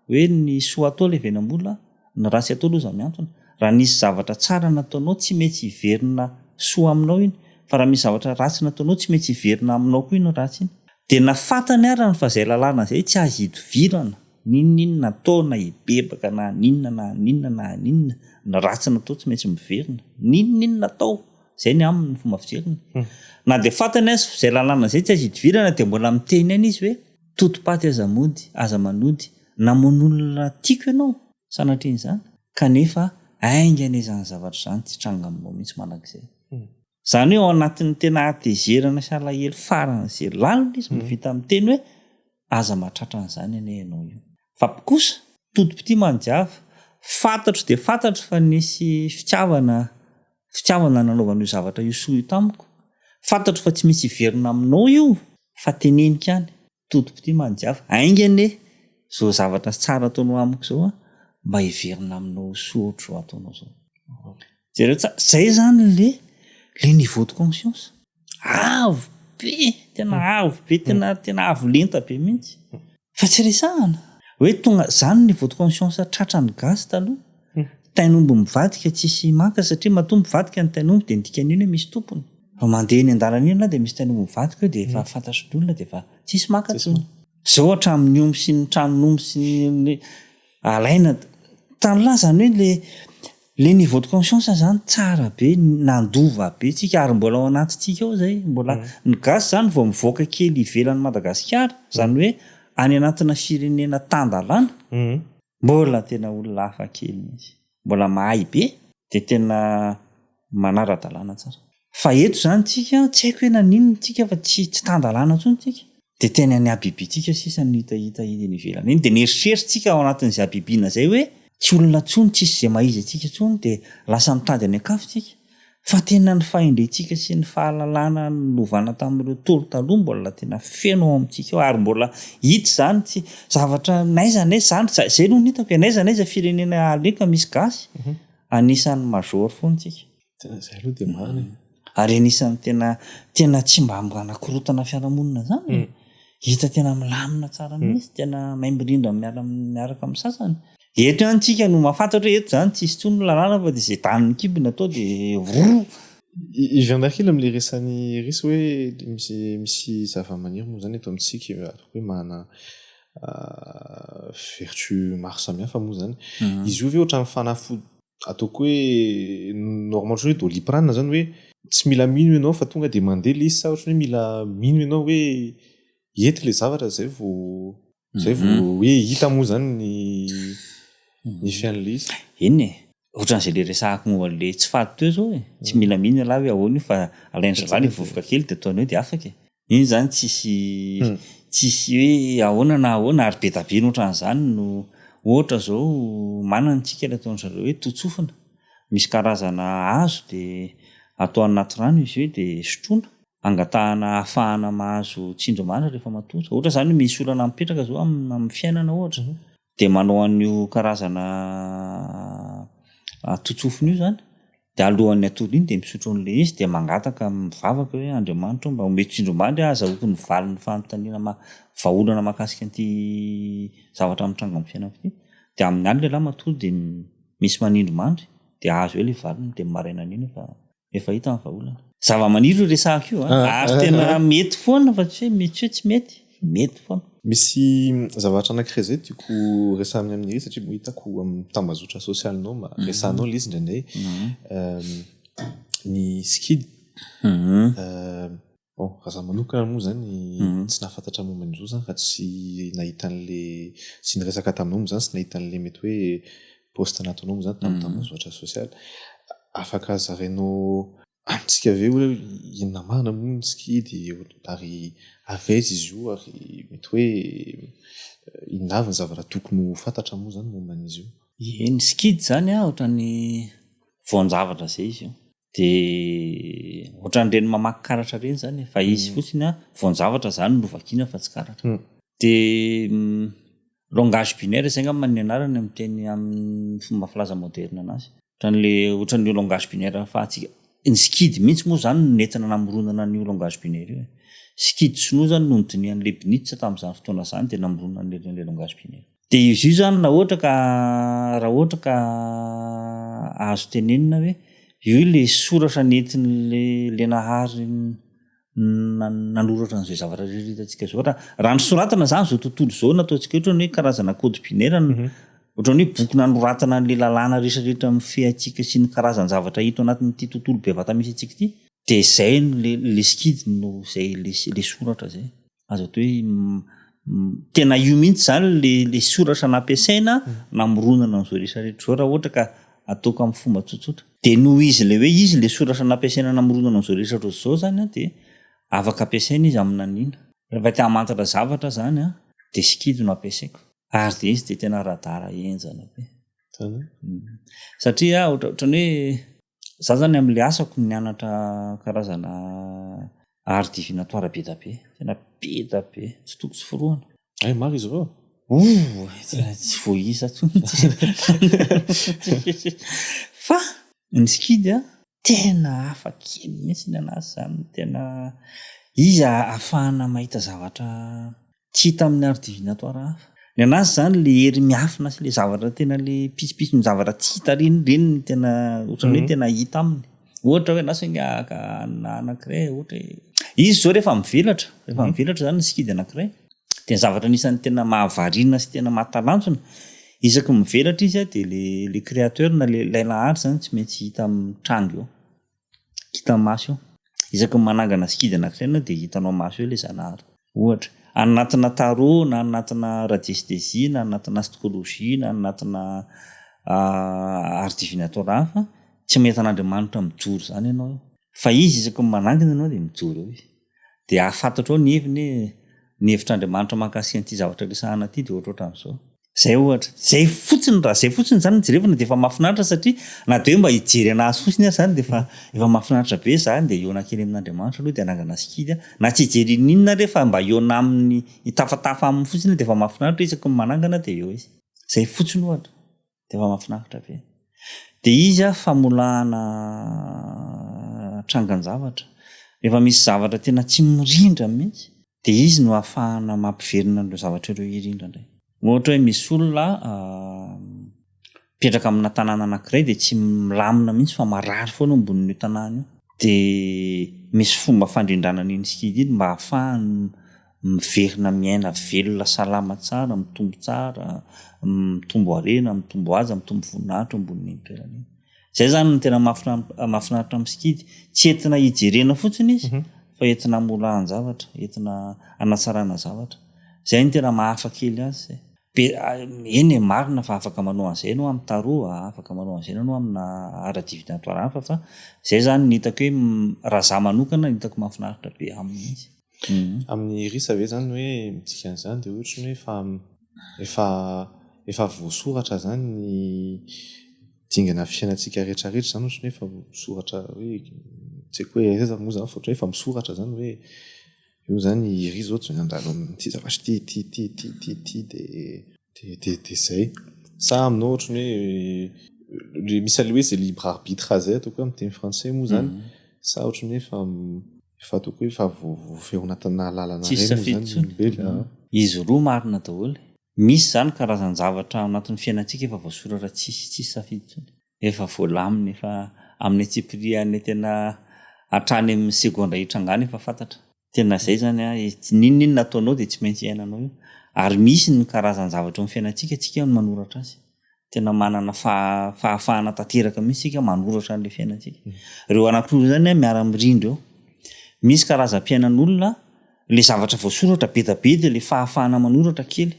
hoe ny soa atao le venam-bola ny rasy atao aloha za miantona raha nisy zavatra tsara nataonao tsy maintsy hiverina soa aminao iny fa raha misy zavatra ratsy nataonao tsy maintsy hiverina aminao koa ino ratsy iny de nafantany arany fa zay lalàna zay tsy azo hidivirana ninninona natao na hibebaka na ninona ny ratsy natao tsy maintsy miverina ninninona natao zay ny aminy fomba fijerina na de fantany azy zay lalàna zay tsy azo hidivirana de mbola miteny any izy hoe totopaty aza manody namon'olona tiako ianao sanatrin' zany kanefa aingany izany zavatra zany tsy tranga aminao mihitsy manak'izay zany hoe ao anatin'ny tena atezerana sy alahelo farana zay lalina izy mivita miteny hoe aza mahatratra an'izany ane ianao io fa kosa totopity mandiava fantatro de fantatro fa nisy fitiavana nanaovana io zavatra io soa io tamiko fantatro fa tsy misy hiverina aminao io fa tenenika any totopity mandiava aingany zao zavatra tsara ataonao amiko zao mba hiverina aminao soa ohatro ataonao zao zay zany le niveau de conscience avo be tena avo lenta be mihitsy fa tsy resahana hoe tonga zany niveau de conscience tratra ny gasy taloha tainombo mivadika tsisy maka satria matombo mivadika ny tainombo de ndikan'iny hoe misy tompony fa mandeha ny andarana iny na de misy tainombo mivadika de efa fantatry ny olona de efa tsisy maka tsony zao hatramin'ny omby sy ny tranomby sy ny alaina tanyla zany hoe le niveau de conscience zany tsara be nandova be tsika ary mbola ao anatytsika ao zay mbola ny gasy zany vao mivoaka kely ivelan'ny Madagasikara zany hoe any anatina firenena tandalana mbola tena olona hafa kely mihitsy mbola mahay be de tena manara-dalàna tsara fa eto zany tsika tsy haiko hoe naninona tsika fa tsy tandalàna tsony tsika de tena ny abibi tsika sisa ny hita eny ivelana iny de nieritreritry ao anatin'izay abibina zay hoe tsy olona tsony tsisy zay maizy atsika tsony de lasa mitady any akafo tsika fa tena ny fahendrentsika sy ny fahalalana novana tamin'ireo tolo taloha mbola tena feno ao amintsika ao ary mbola hita zany tsy zavatra naiza zany zay no hitako naiza firenena aleka misy gasy anisan'ny major fontsika tena zay aloha de marina ary anisan'ny tena tsy mba anakorotana fiarahamonina zany hita tena milamina tsara mihitsy tena maimborindra miaraka amin'ny sasany eto antsika no mahafantatra hoe eto zany tsisy tsony lalàna fa de zay taniny kibina atao de voro iviandarkely am'le resany resy hoe misy zava-maniry moa zany eto amintsika hoe mana vertu maro samihafa moa zany izy io ve ohatran'ny fanafody ataoko hoe normal hoe doliprane zany hoe tsy mila mino ianao fa tonga de mandeha le izy sa ohatra hoe mila mino ianao hoe ety le zavatra zay vao hoe hita moa zany ny fian'le izy eny ohatran'izay le resahako momba le tsy fady teo zao tsy mila mino ala hoe ahoana io fa alainy zavany vovoka kely de ataonao de afaka iny zany tsisy hoe ahoana na ahoana ary be tabeny ohatran'izany no ohatra zao manana tsika le ataony zareo hoe totsofina misy karazana hazo de atao anaty rano izy hoe de sotroina angatahana ahafahana mahazo tsindromandra rehefa matotra ohatra zany misy olana mipetraka zao amin'ny fiainana ohatra de manao an'io karazana totsofina io zany de alohan'ny atody iny de misotro an'le izy de mangataka mivavaka hoe Andriamanitra mba omety tsindromandry azahoako ny valiny fanontaniana vahaolana mahakasika an'ity zavatra mitranga amin'ny fiainako ity de amin'ny andro lehilahy matoa de misy manindro mandry de azo hoe le valiny de maraina an'iny efa hita amin'ny vahaolana zava-maniry resahako io ary tena mety foana fa tsy hoe mety hoe tsy mety foana. Misy zavatra anankiray zay tiako resahaminy amin'ireo satria hitako amin'ny tambazotra sosialinao resahanao le izy indraindray ny skidy bon raha za manokana moa zany tsy nahafantatra momba an'izao zany raha tsy nahita an'le sy niresaka taminao moa zany sy nahita an'le mety hoe poste nataonao moa zany tamin'ny tambazotra sosialy afaka zarainao amintsika ve hoe inona marina moa ny skidy ary avaiza izy io ary mety hoe inona avy ny zavatra tokony ho fantatra moa zany momba an'izy io. Ny skidy zany ohatran'ny voan-javatra zay izy io de ohatran'ireny mamaky karatra reny zany fa izy fotsiny voan-javatra zany no vakiana fa tsy karatra de langage binaire zay angamba ny anarany amin'ny teny amin'ny fomba filaza moderna anazy ohatran'le langage binaire fahatsika ny skidy mihitsy moa zany nentina namoronana ny langage binaire io skidy sinoa zany no nodinian'ny Leibniz tamin'izany fotoana zany de namoronana an'le langage binaire de izy io zany raha ohatra ka azo tenenina hoe io le soratra nentin'le nahary nanoratra an'izay zavatra rehetra zao raha nisoratana zany zao tontolo zao nataontsika ohatran'ny hoe karazana code binaire ohatran'ny hoe boky nanoratana an'le lalàna rehetrarehetra mifehatsika sy ny karazany zavatra hita anatin'ity tontolo bevata misy atsika ity de zay le skidy no zay le soratra zay azo atao hoe tena io mihitsy zany le soratra nampiasaina namoronana an'izao rehetrarehetra zao raha ohatra ka ataoko amin'ny fomba tsotsotra de noho izy le hoe izy le soratra nampiasaina namoronana an'izao rehetrarehetra zao zany de afaka ampiasaina izy amin'nanina rehefa te hamantatra zavatra zany de skidy no ampiasaiko ary de izy de tena radara enjana be satria ohatran'ny hoe za zany amin'le asako nianatra karazana art divinatoire be da be tena be da be tsy toko tsy foroana ay maro izy reo tsy voaisa fa ny skidy tena hafa kely mihitsy ny anazy zany tena izy ahafahana mahita zavatra tsy hita amin'ny art divinatoire hafa ny anazy zany le hery miafina sy le zavatra tena le pisipisy ny zavatra tsy hita reny tena ohatran'ny hoe tena hita aminy ohatra hoe nasy anankiray ohatra izy zao rehefa mivelatra zany ny skidy anankiray de ny zavatra anisan'ny tena mahavarina sy tena mahatalanjona isaky mivelatra izy de le créateur na lay nahary zany tsy maintsy hita amin'ny trango eo hita maso eo isaky manangana skidy anankiray de hitanao maso eo le zanahary ohatra anatina tarot na anatina radiesthésie na anatina astrologie na anatina art divinatoire hafa tsy mety an'Andriamanitra mijoro zany ianao fa izy isaky manangana ianao de mijoro eo izy de ahafantatrao ny heviny ny hevitr'Andriamanitra mahakasika an'ity zavatra resahana ity de ohatrohatran'izao zay ohatra zay fotsiny zany jerevana de efa mahafinaritra satria na de hoe mba hijery anazy fotsiny zany de efa mahafinaritra be zany de eo nakely amin'Andriamanitra aloha de anangana skidy na tsy hijery ninona rehefa mba eo na amin'ny hitafatafa amin'ny fotsiny de efa mahafinaritra isaky ny manangana de eo izy zay fotsiny ohatra de efa mahafinaritra be de izy famolahana trangan-javatra rehefa misy zavatra tena tsy mirindra mihitsy de izy no ahafahana mampiverina an'ireo zavatra ireo hirindra indray ohatra hoe misy olona mipetraka amina tanàna anankiray de tsy milamina mihitsy fa marary foana ambonin'io tanàna io de misy fomba fandrindrana an'iny skidy iny mba ahafahany miverina miaina velona salama tsara mitombo tsara mitombo harena mitombo aza mitombo voninahitra ambonin'iny toerana iny zay zany no tena mahafinaritra amin'ny skidy tsy entina hijerena fotsiny izy fa entina molahany zavatra entina anatsarana zavatra zay ny tena mahafa kely azy eny marina fa afaka manao an'izay ianao amin'ny tarot afaka manao an'izay ianao amina art divinatoire hafa fa zay zany ny hitako hoe raha za manokana ny hitako mahafinaritra be aminy izy amin'ny risa ve zany hoe midika an'izany de ohatra ny hoe efa voasoratra zany ny dingana fiainantsika rehetrarehetra zany ohatra ny hoe efa voasoratra hoe tsy haiko hoe aiza moa zany fa ohatra hoe efa misoratra zany hoe io zany iry zao tsy andalo amin'ity zavatra ty de zay sa aminao ohatra hoe misy ale hoe zay libre arbitre zay ataoko hoe amin'ny teny français moa zany sa ohatra hoe efa ataoko hoe efa voafeho anatina lalana Tsisy reny moa safidy zany olombelona izy roa marina daholo. Misy zany karazany zavatra anatin'ny fiainantsika efa voasoratra tsisy safidy tsony, efa voalamina, efa amin'ny atsipiriany tena hatrany amin'ny segonda hitrangany efa fantatra. Tena zay zany ninona ataonao dia tsy maintsy iainanao io. Ary misy ny karazany zavatra amin'ny fiainantsika tsika no manoratra azy. Tena manana fahafahana tanteraka mihitsy sika manoratra an'ilay fiainantsika. Ireo anankiroa zany miara-mirindra eo. Misy karazam-piainan'olona le zavatra voasoratra be da be dia le fahafahana manoratra kely.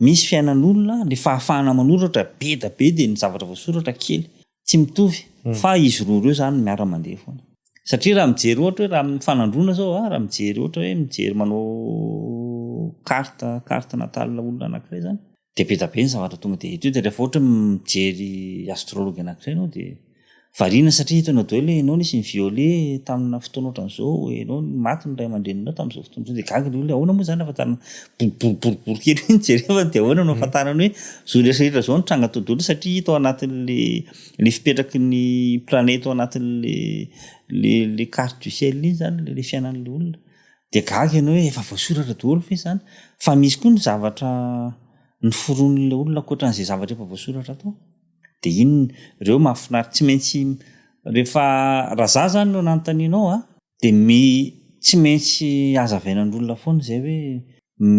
Misy fiainan'olona le fahafahana manoratra be da be dia ny zavatra voasoratra kely. Tsy mitovy fa izy roa ireo zany miara-mandeha foana. Satria raha mijery ohatra hoe raha fanandrona zao raha mijery ohatra hoe mijery manao carte natale olona anankiray zany dia be da be ny zavatra tonga dia hita eo. Dia rehefa ohatra mijery astrologue anankiray ianao dia variana satria hitanao daholo hoe ianao nisy niviole tamina fotoana ohatran'izao, ianao maty ny ray aman-dreninao tamin'izao fotoana izao dia gaga ny olona ahoana moa zany ahafantarana boribory kely hoe nijereva dia ahoana no ahafantarana hoe zao rehetrarehetra zao nitranga tao daholo satria hita ao anatin'le fipetraky ny planeta ao anatin'le carte du ciel iny zany le fiainan'le olona dia gaga ianao hoe efa voasoratra daholo fa izany. Fa misy koa ny zavatra ny foron'le olona ankoatran'izay zavatra efa voasoratra tao. Dia iny ireo mahafinaritra tsy maintsy rehefa raha zany no nanontanianao dia tsy maintsy hazavainan'olona foana izay hoe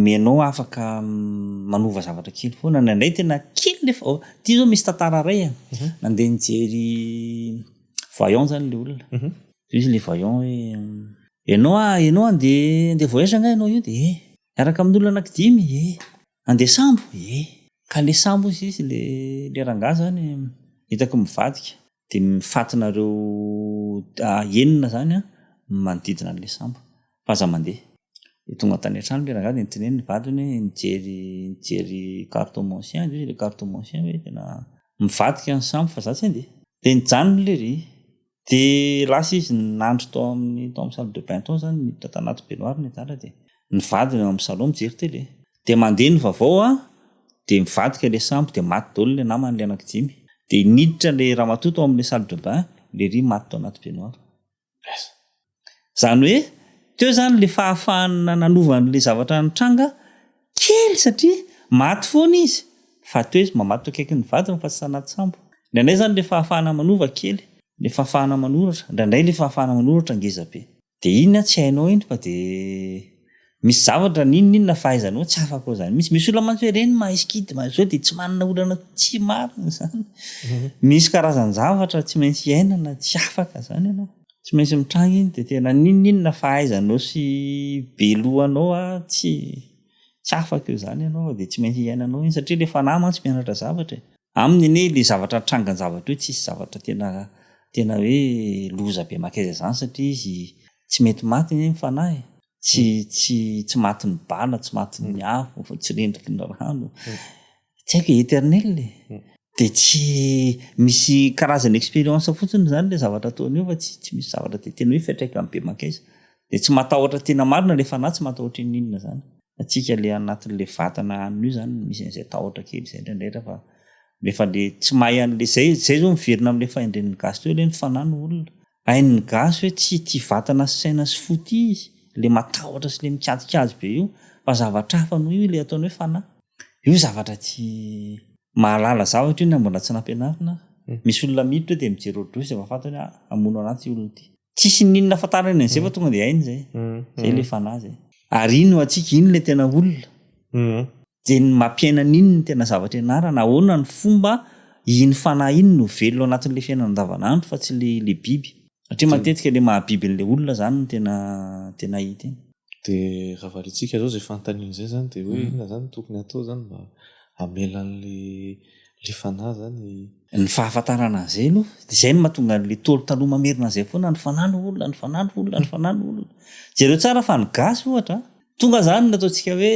menao afaka manova zavatra kely foana. Nandray tena kely nefa ity zao misy tantara iray nandeha nijery voyant zany le olona. Izy le voyant hoe ianao andeha voyage nga ianao io dia miaraka amin'olona anankidimy andeha sambo ka le sambo izy le rangahy zany hitako mivadika dia mifatinareo enina zany manodidina an'le sambo fa aza mandeha. Tonga tany an-trano le rangahy dia nitineny ny vadiny hoe nijery cartomancien izy le cartomancien hoe tena mivadika ny sambo fa za tsy handeha. Dia nijanona le ry dia lasa izy nandro tao amin'ny salle de bain tao zany miditra tanaty baignoire ny dala dia nivadina eo amin'ny salon mijery télé dia mandeha ny vaovao dia mivadika le sambo dia maty daholo le namany le anankidimy dia niditra le ramatoa tao amin'ny salle de bain le ry maty tao anaty baignoire. Zany hoe teo zany le fahafahana nanovan'le zavatra nitranga kely satria maty foana izy fa teo izy mamaty teo akaiky ny vadiny fa tsy anaty sambo. Indraindray zany le fahafahana manova kely, le fahafahana manoratra, indraindray le fahafahana manoratra ngeza be. Dia iny tsy hainao iny fa dia misy zavatra ninona fahaizanao tsy afaka ao zany. Misy olona mantsy hoe reny mahiskidy zao dia tsy manana olana tsy marina zany. Misy karazany zavatra tsy maintsy iainana tsy afaka zany ianao. Tsy maintsy mitranga iny dia tena ninona fahaizanao sy belohanao tsy afaka eo zany ianao dia tsy maintsy iainanao iny satria le fanahy mantsy mianatra zavatra. Aminy le zavatra trangany zavatra hoe tsisy zavatra tena hoe loza be makaiza zany satria izy tsy mety maty ny fanahy. Tsy maty ny bana, tsy maty ny afo, tsy rendriky ny rano. Tsy haiko éternel dia tsy misy karazana expérience fotsiny zany le zavatra ataony eo fa tsy misy zavatra dia tena hoe fiantraikany be makaiza. Dia tsy matahotra tena marina le fanahy, tsy matahotra inona zany. Atsika le anatin'le vatana an'io zany misy an'izay tahotra kely izay indraindray fa rehefa le tsy mahay an'le zay zao miverina amin'le fahendren'ny gasy teo le ny fanahy ny olona. Hain'ny gasy hoe tsy tia vatana sy saina sy fo tia izy. Le matahotra sy le mikajikajy be io fa zavatra hafa no io le ataony hoe fanahy. Io zavatra tsy mahalala zavatra io na mbola tsy nampianarina. Misy olona miditra dia mijery odrozy efa fantany hamono anaty olona ity. Tsisy ninona fatarana an'izay fa tonga dia hainy zay. Zay le fanahy zay. Ary ino atsika iny le tena olona. Dia ny mampiaina n'inona tena zavatra ianarana. Ahoana ny fomba iny fanahy iny no velona ao anatin'le fiainana andavanandro fa tsy le biby. Satria matetika le mahabiby an'le olona zany no tena hita iny. Dia raha valintsika zao zay fanontaniana izay zany dia hoe inona zany tokony atao zany mba hamela an'le fanahy zany ny fahafantarana an'izay aloha dia izay no mahatonga an'le tolo taloha mamerina izay foana ny fanahy ny olona, ny fanahy ny olona, ny fanahy ny olona. Jereo tsara fa ny gasy ohatra tonga zany nataontsika hoe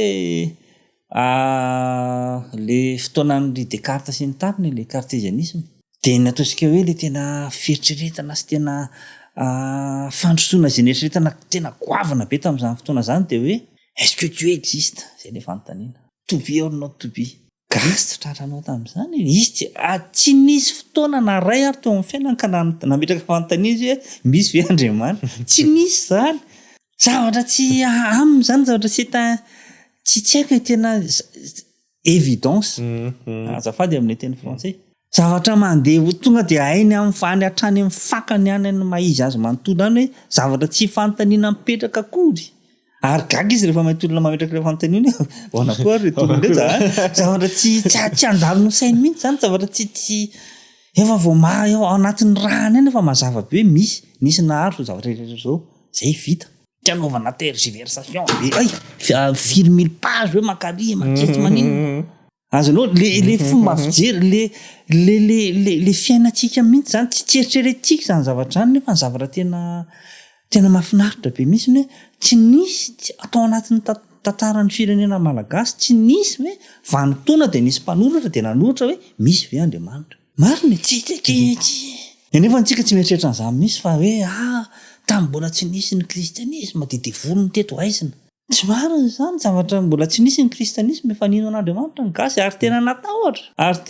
le fotoanan'ny Descartes sy ny tariny le cartésianisme dia nataontsika hoe le tena fieritreretana sy tena fandrosoana zay neritreretana tena goavana be tamin'izany fotoana zany de hoe est-ce que Dieu existe zay le fanontaniana to be or not to be gasy tsy tratranao tamin'izany izy tsy nisy fotoana na ray ary teo amin'ny fiainana ka nametraka fanontaniana izy hoe misy ve Andriamanitra tsy nisy zany zavatra tsy aminy zany zavatra tsy haiko tena évidence azafady amin'ny teny français zavatra mandeha tonga de hainy amin'ny fany hatrany amin'ny fakany any ny maizy azy manontolo any hoe zavatra tsy fanontaniana mipetraka akory ary gaga izy rehefa maitolona mametraka rehefa fanontaniana ona koa retolondre zavatra tsy andalo no sainy mihitsy zany zavatra tsy efa vao eo anatin'ny rahany any efa mazava be hoe misy nahazo zavatra rehetra zao zay vita tianaovana tergiversation firy mille page hoe makaria maketsy manino azonao le fomba fijery le fiainantsika mihitsy zany tsy eritreretika zany zavatra zany nefa ny zavatra tena mahafinaritra be misy hoe tsy nisy atao anatin'ny tantaran'ny firenena malagasy tsy nisy hoe vanimpotoana de nisy mpanoratra de nanoratra hoe misy ve Andriamanitra marina nefa antsika tsy mieritreritra an'izany misy fa hoe tamin'ny mbola tsy nisy ny kristianisme de volony teto aizina tsy marina zany zavatra mbola tsy nisy ny kristianisme efa nino an'Andriamanitra ny gasy ary tena natahotra ary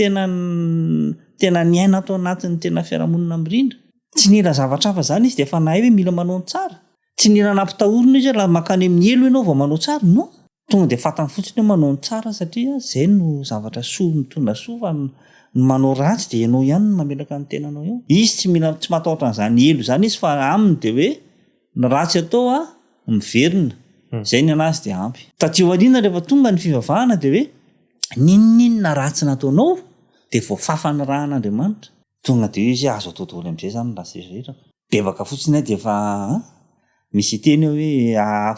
tena niaina atao anatin'ny tena fiarahamonina mirindra tsy nila zavatra hafa zany izy de efa nahay hoe mila manao tsara tsy nila nampitahorina izy raha makany amin'ny elo ianao vao manao tsara no tonga de fatany fotsiny hoe manao tsara satria zay no zavatra soa mitondra soa fa manao ratsy de ianao ihany no mamelaka ny tenanao eo izy tsy matahotra an'izany elo zany izy fa aminy de hoe ny ratsy atao miverina zay ny anazy de ampy tatio alina rehefa tonga ny fivavahana de hoe ninninona ratsy nataonao de voafafany rahan'Andriamanitra tonga de izy azo atao daholo am'izay zany lasa rehetra bebaka fotsiny de efa misy teny hoe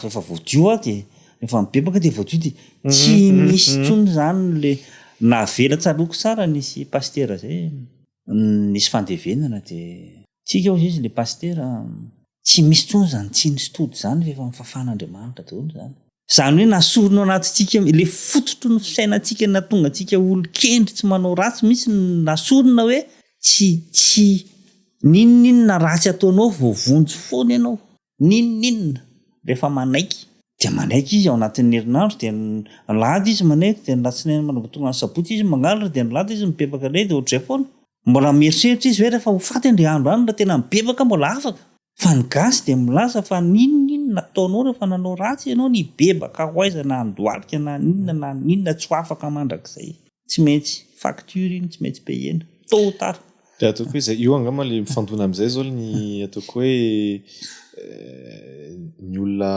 efa voadio de rehefa mibebaka de voadio de tsy misy tsony zany le navela tsaloko tsara nisy pastera zay nisy fandevenana de tsika ao izy le pastera tsy misy tsony zany tsy nisy tody zany rehefa mifafan'Andriamanitra daholo zany hoe nasorona anatintsika le fototro ny fisainantsika na tonga antsika olo-kendry tsy manao ratsy misy nasorona hoe tsy ninninona ratsy ataonao voavonjy foana ianao ninninona rehefa manaiky de manaiky izy ao anatin'ny herinandro de nylahady izy manaiky de nylatsinainy manambotonga ny sabotsy izy mangalatra de nylahady izy mibebaka lay de ohatr'izay foana mbola mieritreritra izy hoe rehefa ho faty andre andro any raha tena mibebaka mbola afaka fa ny gasy de milaza fa ninninona ataonao rehefa nanao ratsy ianao ny bebaka ho aiza na andoalika na ninona tsy ho afaka mandrakizay tsy maintsy facture iny tsy maintsy payena tôt ou tard de ataoko hoe zay io angamba le mifandona am'izay zao ny ataoko hoe ny olona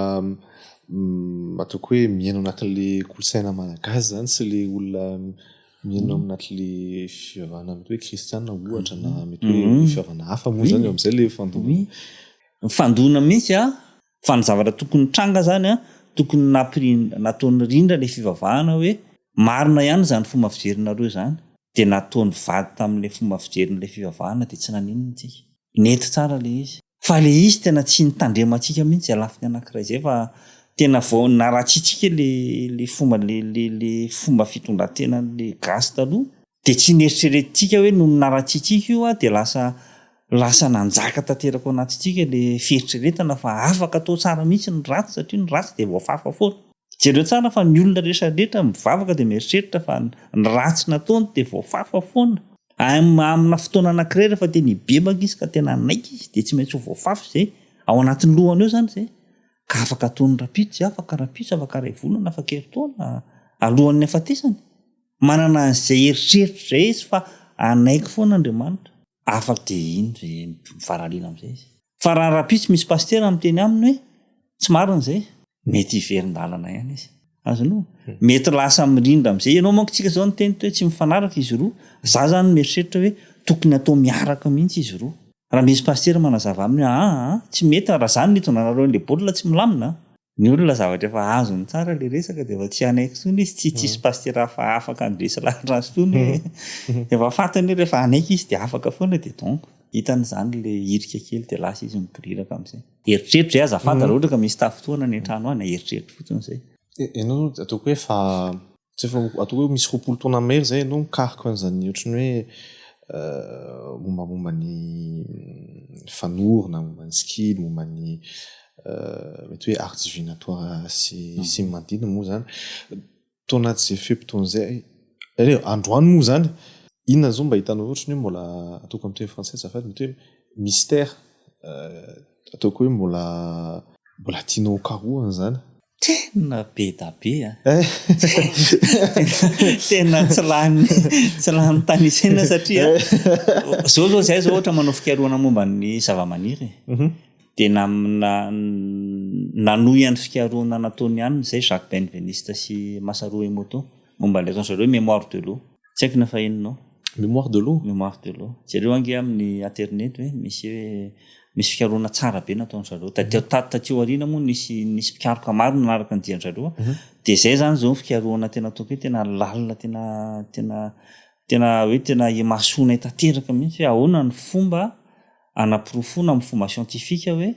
ataoko hoe miaino anatin'le kolosaina malagasy zany sy le olona miaino anatin'le fivavahana mety hoe kristiana ohatra na mety hoe fivavahana hafa moa zany eo am'izay le fandona mihitsy fa ny zavatra tokony tranga zany tokony nataony rindra le fivavahana hoe marina ihany zany fomba fijerinareo zany de nataony vady tamin'le fomba fijerin'le fivavahana de tsy naninona tsika nety tsara le izy fa le izy tena tsy nitandrematsika mihitsy alafiny anankiray zay fa tena vao naratsitsika le fomba le fomba fitondratena le gasy taloha de tsy neritreretitsika hoe no naratsitsika io de lasa nanjaka tanteraka anatintsika le fieritreretana fa afaka atao tsara mihitsy ny ratsy satria ny ratsy de voafafa foana jereo tsara fa ny olona rehetrarehetra mivavaka de mieritreritra fa ny ratsy nataony de voafafa foana amina fotoana anankiray rehefa tena ibebaka izy ka tena naiky izy de tsy maintsy ho voafafa zay ao anatin'ny lohany eo zany zay ka afaka ataony rapitso afaka rapitso afaka ray volana afaka eritaona alohan'ny afatesany manana an'izay eritreritra zay izy fa anaiky foana Andriamanitra afaka de iny mivaralina am'izay izy fa raha rapitso misy pastera miteny aminy hoe tsy marina zay mety iverin-dalana ihany izy azonao mety lasa mirindra am'izay ianao manko tsika zao ny teny hoe tsy mifanaraka izy roa za zany mieritreritra hoe tokony atao miaraka mihitsy izy roa raha misy pastera manazava aminy tsy mety raha zany nitonanareo le baolina tsy milamina ny olona zavatra efa azony tsara le resaka de efa tsy anaiky tsony izy tsy tsisy pastera afaka andresa lahatra azy tony efa fatany hoe rehefa anaiky izy de afaka foana de donc hitan'izany le hirika kely de lasa izy mipiriraka am'izay eritreritra zay azafady raha ohatra ka misy tafotoana ny an-trano any eritreritra fotsiny zay ianao ataoko hoe fa tsy efa ataoko hoe misy roapolo taona mahery zay ianao mikaroka an'izany ohatrany hoe mombamomba ny fanorona, momba ny skill, momba ny mety hoe art divinatoire sy mandina moa zany to anaty zay fepotony zay androany moa zany inona zao mba hitanao ohatrany hoe mbola ataoko amin'ny teny français zafady mety hoe mystère ataoko hoe mbola tianao karohany zany tena be da be tena tsy lany tany isena satria zao zay zao ohatra manao fikarohana momba ny zava-maniry dia nanohy any fikarohana nataony ihany zay Jacques Benveniste sy Masaru Emoto momba ilay zao hoe mémoire de l'eau tsy haiko na fahinonao mémoire de l'eau zareo ange amin'ny internet hoe misy fikarohana tsara be nataony zareo tatio arina moa nisy mpikaroka maro nanaraka ny diany zareo dia zay zany zao fikarohana tena ataoko hoe tena lalina tena hoe tena masona tanteraka mihitsy hoe ahoana ny fomba anaporofona amin'ny fomba sientifika hoe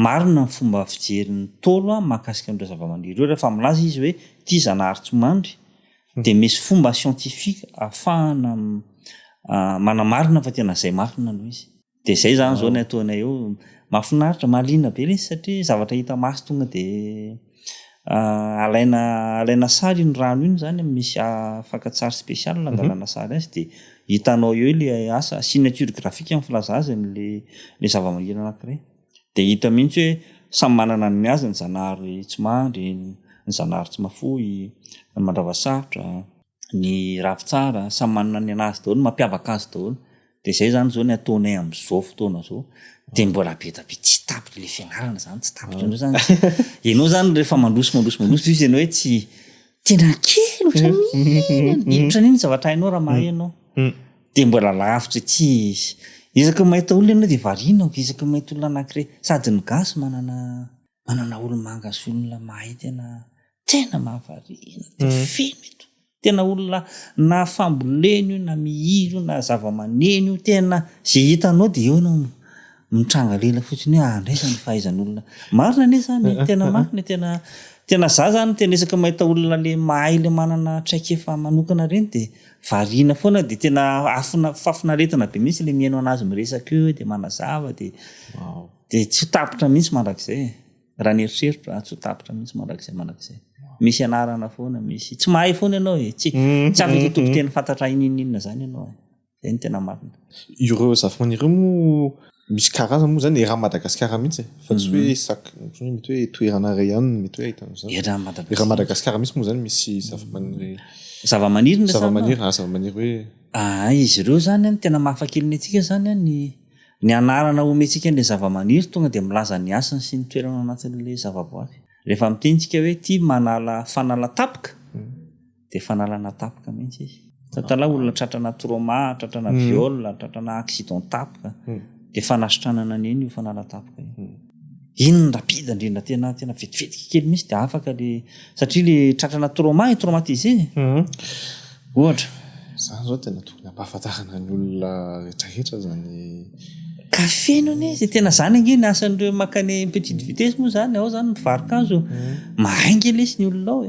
marina ny fomba fijerin'ny tolo mahakasika an'ireo zava-maniry io rehefa milaza izy hoe ity zanahary tsy mandry dia misy fomba sientifika ahafahana manamarina fa tena zay marina no izy dia zay zany zao ny ataonay eo mahafinaritra mahaliana be ilay izy satria zavatra hita maso tonga dia alaina sary iny rano iny zany misy fakatsary spesialy angalana sary azy dia hitanao eo ilay asa signature graphique amin'ny filazazany le zava-maniry anankiray dia hita mihitsy hoe samy manana ny azy ny zanahary tsy mandry ny zanahary tsy mafoy ny mandravasarotra ny ravitsara samy manana ny anazy daholo mampiavaka azy daholo dia zay zany zao ny ataonay amin'izao fotoana zao dia mbola be da be tsy tapitra le fianarana zany tsy tapitra anao zany ianao zany rehefa mandroso izy ianao hoe tsy tena kely ohatran'iny zavatra hainao raha mahay ianao dia mbola lavitra tsy izaka mahita olona ianao dia variana izaka mahita olona anankiray sady ny gasy manana olo-manga sy olona mahay tena mahavariana feno eto tena olona na famboleny io na mihiro na zava-maneny io tena zay hitanao dia eo anao mitranga lela fotsiny hoe andraisany fahaizan'olona marina ane zany tena marina tena za zany tena isaka mahita olona le mahay le manana traikefa manokana reny dia variana foana dia tena fafinaretana be mihitsy le mihaino anazy miresaka eo dia manazava dia tsy tapitra mihitsy mandrakizay raha nieritreritra tsy tapitra mihitsy mandrakizay misy anarana foana misy tsy mahay foana ianao tsy afaka toby tena fantatra ininina zany ianao zay ny tena marina ireo zava-maniry moa misy karazana moa zany raha Madagasikara mihitsy fa tsy hoe mety hoe toerana ray ihany mety hoe ahitana zany raha Madagasikara mihitsy moa zany misy zava-maniry hoe izy ireo zany tena mahafakeliny antsika zany ny anarana omentsika n'ilay zava-maniry tonga dia milaza ny asany sy ny toerana anatin'ilay zava-boary rehefa mitentsika hoe ty fanala tapaka dia fanalana tapaka mihitsy izy tatala olona tratrana trauma tratrana viol tratrana accident tapaka dia fanasitranana an'iny io fanala tapaka iny ny rapida indrindra tena vetivetika kely mihitsy dia afaka satria le tratrana trauma traumatisé ohatra zany zao tena tokony ampahafantarana ny olona rehetrarehetra zany ka feno anie zay tena zany ange ny asan'ireo makany petite vitesse moa zany ao zany mivarokanzo mahay nge lesy ny olonao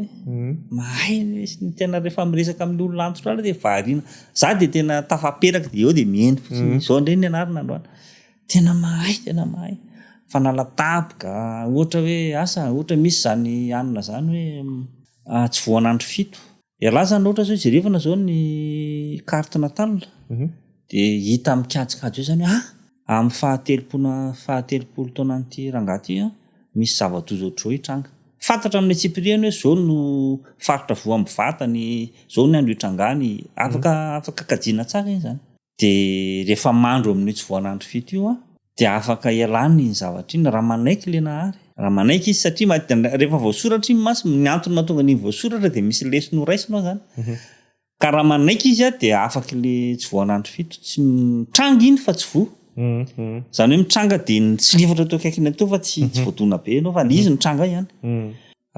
mahay lesy ny tena rehefa miresaka amin'ny olona antitra ala dia variana za dia tena tafaperaka dia eo dia mieny fotsiny zao indray ny anarina androany tena mahay fanala tapaka ohatra hoe ohatra misy zany anina zany hoe tsy voanandro fito ialahy zany ohatra zao jerevana zao ny carte natale dia hita mikajikajy eo zany amin'ny fahatelopolo taona n'ity rangahy ity misy zava-doza ohatr'izao hitranga fantatra amin'ny tsipiriany hoe zao no faritra voa amin'ny vatany zao ny andro hitrangany afaka kajiana tsara iny zany dia rehefa mandro amin'ny tsy voanandro fito io dia afaka ialany ny zavatra iny raha manaiky le nahary raha manaiky izy satria rehefa voasoratra iny masy ny antony mahatonga ny voasoratra dia misy lesy noraisinao zany ka raha manaiky izy dia afaka le tsy voanandro fito tsy mitranga iny fa tsy voa zany hoe mitranga dia tsy livatra teo akaikiny teo fa tsy voadona be ianao fa le izy mitranga ihany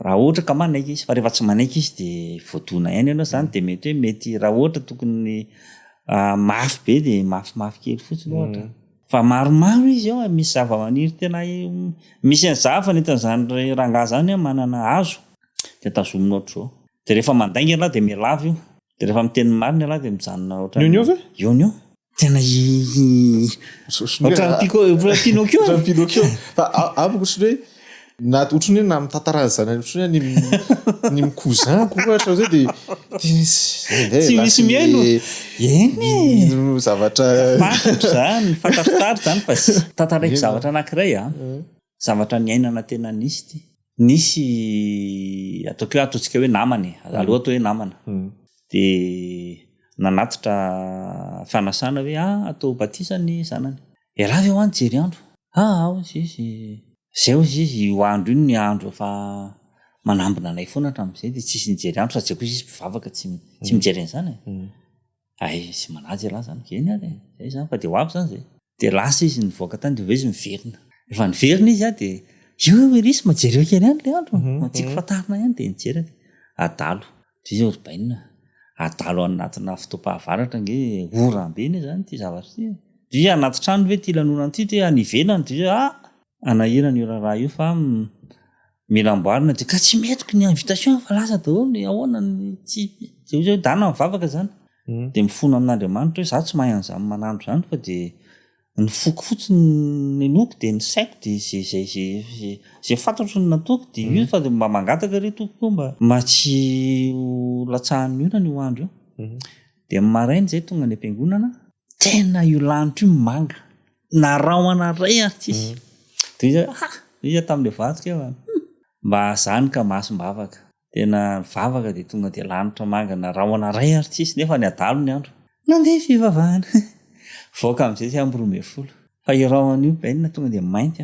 raha ohatra ka manaiky izy fa rehefa tsy manaiky izy dia voadona ihany ianao zany dia mety raha ohatra tokony mafy be dia mafimafy kely fotsiny ohatra fa maromaro izy ao misy zava-maniry tena misy an'zava netan'izany rangahy zany manana hazo dia tazominao ohatr'izao dia rehefa mandainga ialahy dia mialava io dia rehefa miteny marina ialahy dia mijanona ohatran'io tena ohatran'ny Pinocchio fa amiko otrany hoe na otrany hoe na mitantara zany otrany hoe ny mikouzako ohatra zay de tsy misy miaino eny zavatra fantatra zany fantatrotary zany fa sy tantaraiky zavatra anankiray zavatra ny ainana tena nisy ataoko ataontsika hoe namany aloha atao hoe namana de nanatitra fanasana hoe atao batisany zanany raha eo any jery andro ao izy zay izy ho andro iny ny andro efa manambina anay foana hatramin'izay de tsisy nijery andro sady koa izy mpivavaka tsy mijery an'izany sy manazy lahy zany geny ary zay zany fa de ho avy zany zay de lasa izy nivoaka tany de hoe izy miverina efa niverina izy de io risy majery eo kely any le andro tsika fatarina ihany de nijery adalo de izy orbaina adalo anatina fotoam-pahavaratra nge oram-beny zany ty zavatra ty de anaty trano hoe ty lanonana ty de anivelany de anahirana io raha io fa mila amboarina de ka tsy metiko ny invitation fa lasa daholo ny ahoana tsy zay dana mivavaka zany de mifono amin'Andriamanitra hoe za tsy mahay an'izany manandro zany fa de ny foko fotsiny ny noko de ny saiko de zay fantatro ny nataoko de io fa mba mangataka re toko mba tsy latsahan'ny olona io andro io de marainy zay tonga ny am-piangonana tena io lanitra io manga na rahona ray artisy de izy tamin'le vadika mba zany ka masom-bavaka tena vavaka de tonga de lanitra manga na rahona ray artisy nefa ny adalo ny andro nandeha fivavahana voaka amin'izay sy amborombey folo fa irahan'io bainina tonga de mainty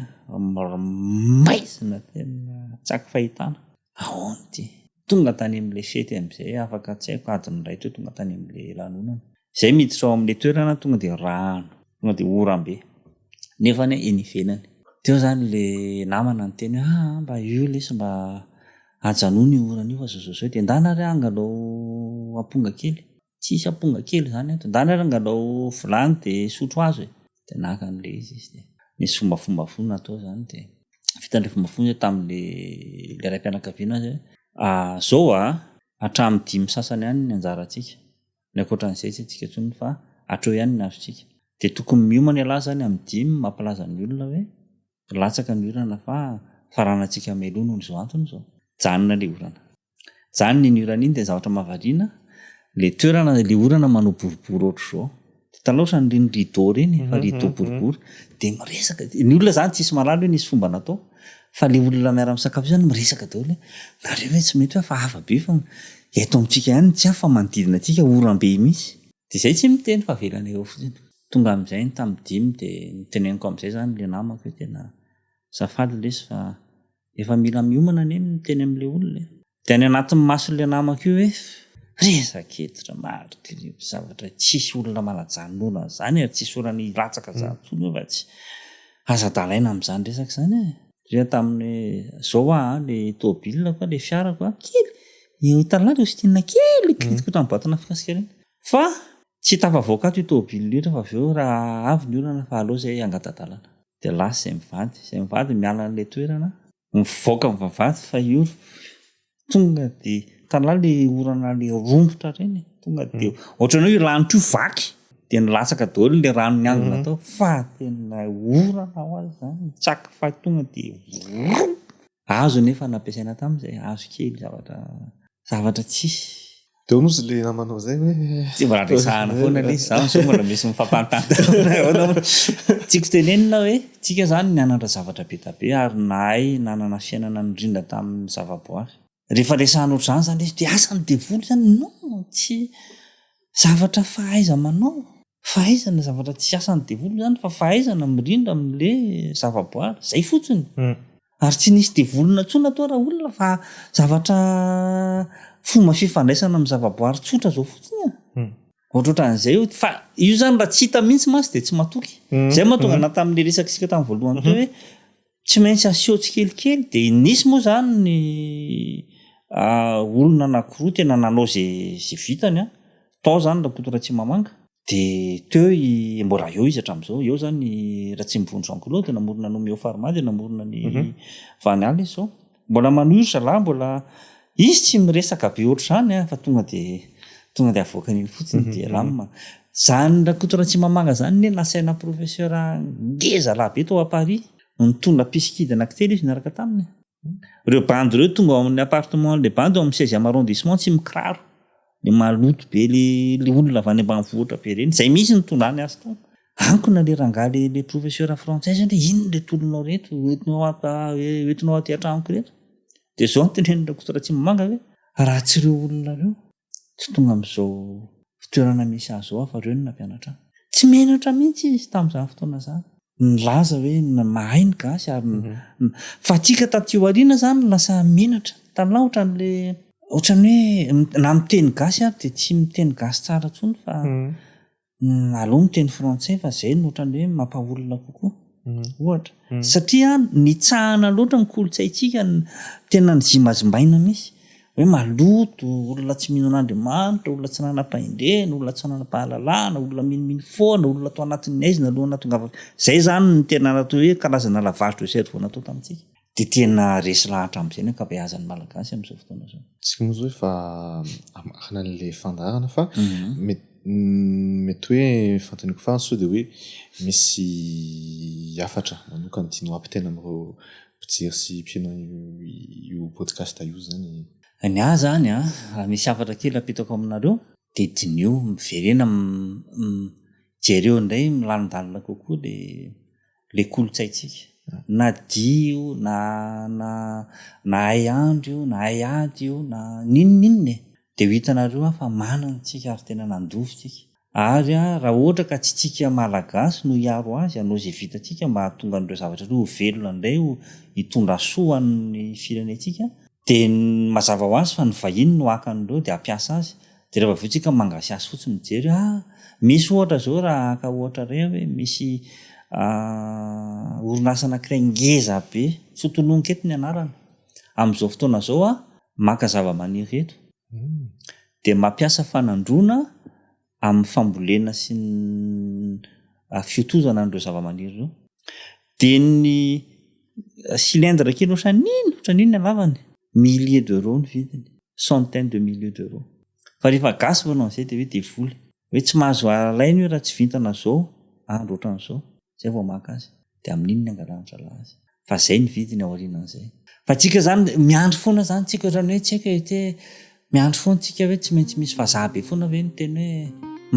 maizina tena tsaky fahitana ahoany ty tonga tany amin'le fety amin'izay afaka tsy haiko adiny ray teo tonga tany amin'le lanonana zay miditra ao amin'le toerana tonga de rano tonga de oram-be nefa ny eny ivelany teo zany le namana ny teny mba io lesy mba ajanono io orana io fa zao de ndanary angalao amponga kely tsisy amponga kely zany eto ndanary angalao vilany de sotro azo de naka an'le izy de misy fombafomba fona atao zany de vitan'le fombafona tamin'le ray-pianakaviana azy zao hatramin'ny 5 sasany ihany ny anjarantsika ny akoatran'izay tsy tsika tsony fa hatreo ihany ny azontsika de tokony miomana ialahy zany amin'ny 5 mampilaza ny olona hoe latsaka ny orana fa faranantsika melono ny zao antony zao janona le orana zany ny orana iny de zavatra mahavariana le toerana le orana manao boribory ohatr' zao de taloha ny rido reny fa rido boribory de miresaka ny olona zany tsisy malalo hoe nisy fomba natao fa le olona miara-misakafo zany miresaka daholo nareo hoe tsy mety hoe fa avabe fa eto amintsika ihany tsy fa manodidina atsika oram-be mihitsy de zay tsy miteny fa velana eo fotsiny tonga amin'izay tamin'ny 5 de niteneniko amin'izay zany le namako hoe tena zafady lesy fa efa mila miomana ny miteny amin'le olona de any anatin'ny mason'le namako io hoe rezaketitra maro tiribo zavatra tsisy olona malajanona zany ary tsisy olana ilatsaka zantsony fa tsy aza-dalaina amin'izany resaka zany dia tamin'ny zao le tômôbila koa le fiarako kely italala ostina kely kitikotra amin'ny boatana fikasika reny fa tsy tafavoaka ato io tômôbila io fa aveo raha avy ny olana fa aleo zay angata-dalana de lasa zay mivady miala n'le toerana mivoaka mivavady fa io tonga de talala le orana le rombotra reny tonga de ohatranao io lanitra io vaky de nilatsaka daholo le rano ny angona tao fa tena orana ho azy zany tsaky fa tonga de azo nefa nampiasaina tamin'izay azo kely zavatra tsisy de nosy le namanao zay hoe tsy mbola resahana foana le zany so mbola misy mifampantantana tsika tenenina hoe tsika zany nianatra zavatra be tabe ary nahay nanana fiainana nindrindra tamin'ny zavaboary rehefa resahana ohatr'izany zany izy de asany devoly zany no tsy zavatra fahaiza-manao fahaizana zavatra tsy asany devoly zany fa fahaizana mirindra amin'le zavaboary zay fotsiny ary tsy nisy devolona tsona atao raha olona fa zavatra fomba fifandraisana amin'ny zavaboary tsotra zao fotsiny ohatrohatran'izay fa io zany raha tsy hita mihitsy masy de tsy matoky zay mahatonga na tamin'le resaka sika tamin'ny voalohany teo hoe tsy maintsy asehotsy kelikely de nisy moa zany ny olona anankiroa tena nanao zay vitany tao zany rahapototra tsy mamanga de teo mbola eo izy hatramin'izao eo zany raha tsy mivondro Jean-Claude namorona Nomeo Farmady namorona ny Vanialy izy zao mbola maniry zalahy mbola izy tsy miresaka be ohatr'izany fa tonga de avoakany fotsiny de lama zany rakotora tsy mamanga zany ne nasaina professeur ngeza labe tao à Paris nitondra pisikida anankitelo izy niaraka taminy ireo bandy ireo tonga ao amin'ny appartement le bandy ao amin'ny 16e arrondissement tsy mikiraro le maloto be le olona avy any ambanivohitra be reny zay misy nitondra any azy tao ankona le rangaha le professeur français zany ino le tolonao reto entinao aty an-tranoko reto de zao nytenen'ny rakotora tsy mamanga hoe raha tsy ireo olona reo tsy tonga amin'izao fitoerana misy azy zao afa reo no nampianatra tsy menatra mihitsy izy tamin'izany fotoana zany nilaza hoe mahay ny gasy ary fa tika taty ariana zany lasa menatra tan'la ohatran'le ohatran'ny hoe na miteny gasy ary de tsy miteny gasy tsara tsony fa aloha miteny frantsay fa zay no ohatran'ny hoe mampaolona kokoa ohatra satria nitsahana loatra ny kolotsaitsika tena nizimazimbaina misy hoe maloto olona tsy mino an'Andriamanitra olona tsy nanam-pahendrena olona tsy nanam-pahalalana olona miniminy foana olona atao anatin'ny aizina aloha tonga zay zany ny tena natao hoe karazana lavage de cerveau vao natao tamintsika de tena resy lahatra amin'izay ny ankabeazan'ny malagasy amin'izao fotoana zao tsy moa hoe fa amarina an'le fandarana fa mety hoe fantaniko fa so de hoe misy afatra manokana tiano ampitena amin'ireo mpijery sy mpieno io podcast io zany ny ahy zany raha misy afatra kely apetako aminareo de dinio miverena jereo indray milanindalina kokoa le kolotsaitsika na dio na hay andro io na hay ady io na ninoninone de ho hitanareo fa manana tsika ary tena nandovitsika ary raha ohatra ka tsy tsika malagasy no hiaro azy anao zay vitatsika mba hahatonga an'ireo zavatra reo velona indray hitondra soa amin'ny firenetsika de mazava ho azy fa ny vahiny no haka an'ireo de ampiasa azy de rehefa vitsika mangasy azy fotsiny mijery misy ohatra zao raha aka ohatra ray hoe misy orinasa anankiray ngeza be fotononkety ny anarana amin'izao fotoana zao maka zava-maniry reto de mampiasa fanandrona amin'ny fambolena sy ny fiotozana an'ireo zava-maniry reo de ny cylindre kely ohatran'ino ny alavany milliers d'euros ny vidiny centaines de milliers d'euros fa rehefa gasy vanao an'izay de hoe devoly hoe tsy mahazo alainy hoe raha tsy vintana zao andro ohatran'izao zay vao maka azy de amin'iny ny angalanitra lazy fa zay ny vidiny ao aorianan'izay fa tsika zany miandry foana zany tsika ohatran'ny hoe tsika te miandry foana tsika hoe tsy maintsy misy vazaha be foana hoe ny teny hoe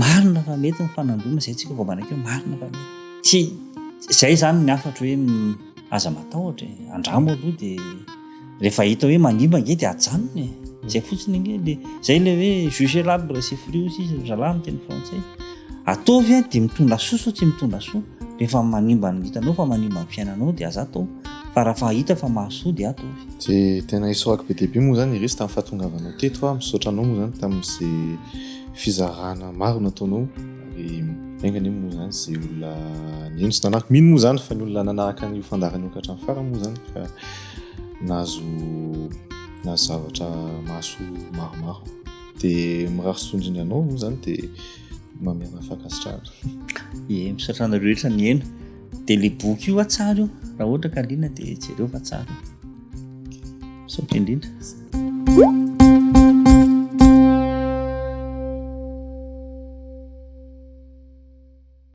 marina fa mety ny fanandrona zay tsika vao manaiky hoe marina fa mety tsy zay zany ny afatra hoe aza matahotra andramo aloha de rehefa hita hoe manimba nge de ajanony zay fotsiny nge de zay le hoe juger l'arbre c'est fruit aussi zalahy miteny frantsay ataovy de mitondra soa so tsy mitondra soa rehefa manimba ny hitanao fa manimba ny fiainanao de aza atao fa raha fa hita fa mahasoa de ataovy de tena isorako be dehibe moa zany iresy tamin'ny fahatongavanao teto misaotra anao moa zany tamin'izay fizarana maro nataonao ary aingany moa zany zay olona nino sy nanaraka mino moa zany fa ny olona nanaraka ny fandarany okatra ny farany moa zany fa nahazo zavatra mahasoa maromaro de mirary sondriny anao moa zany de mamena fakasitrahana misaotra anareo rehetra ny hena de le boky io atsara io raha ohatra ka liana de jereo fa tsara misaotra indrindra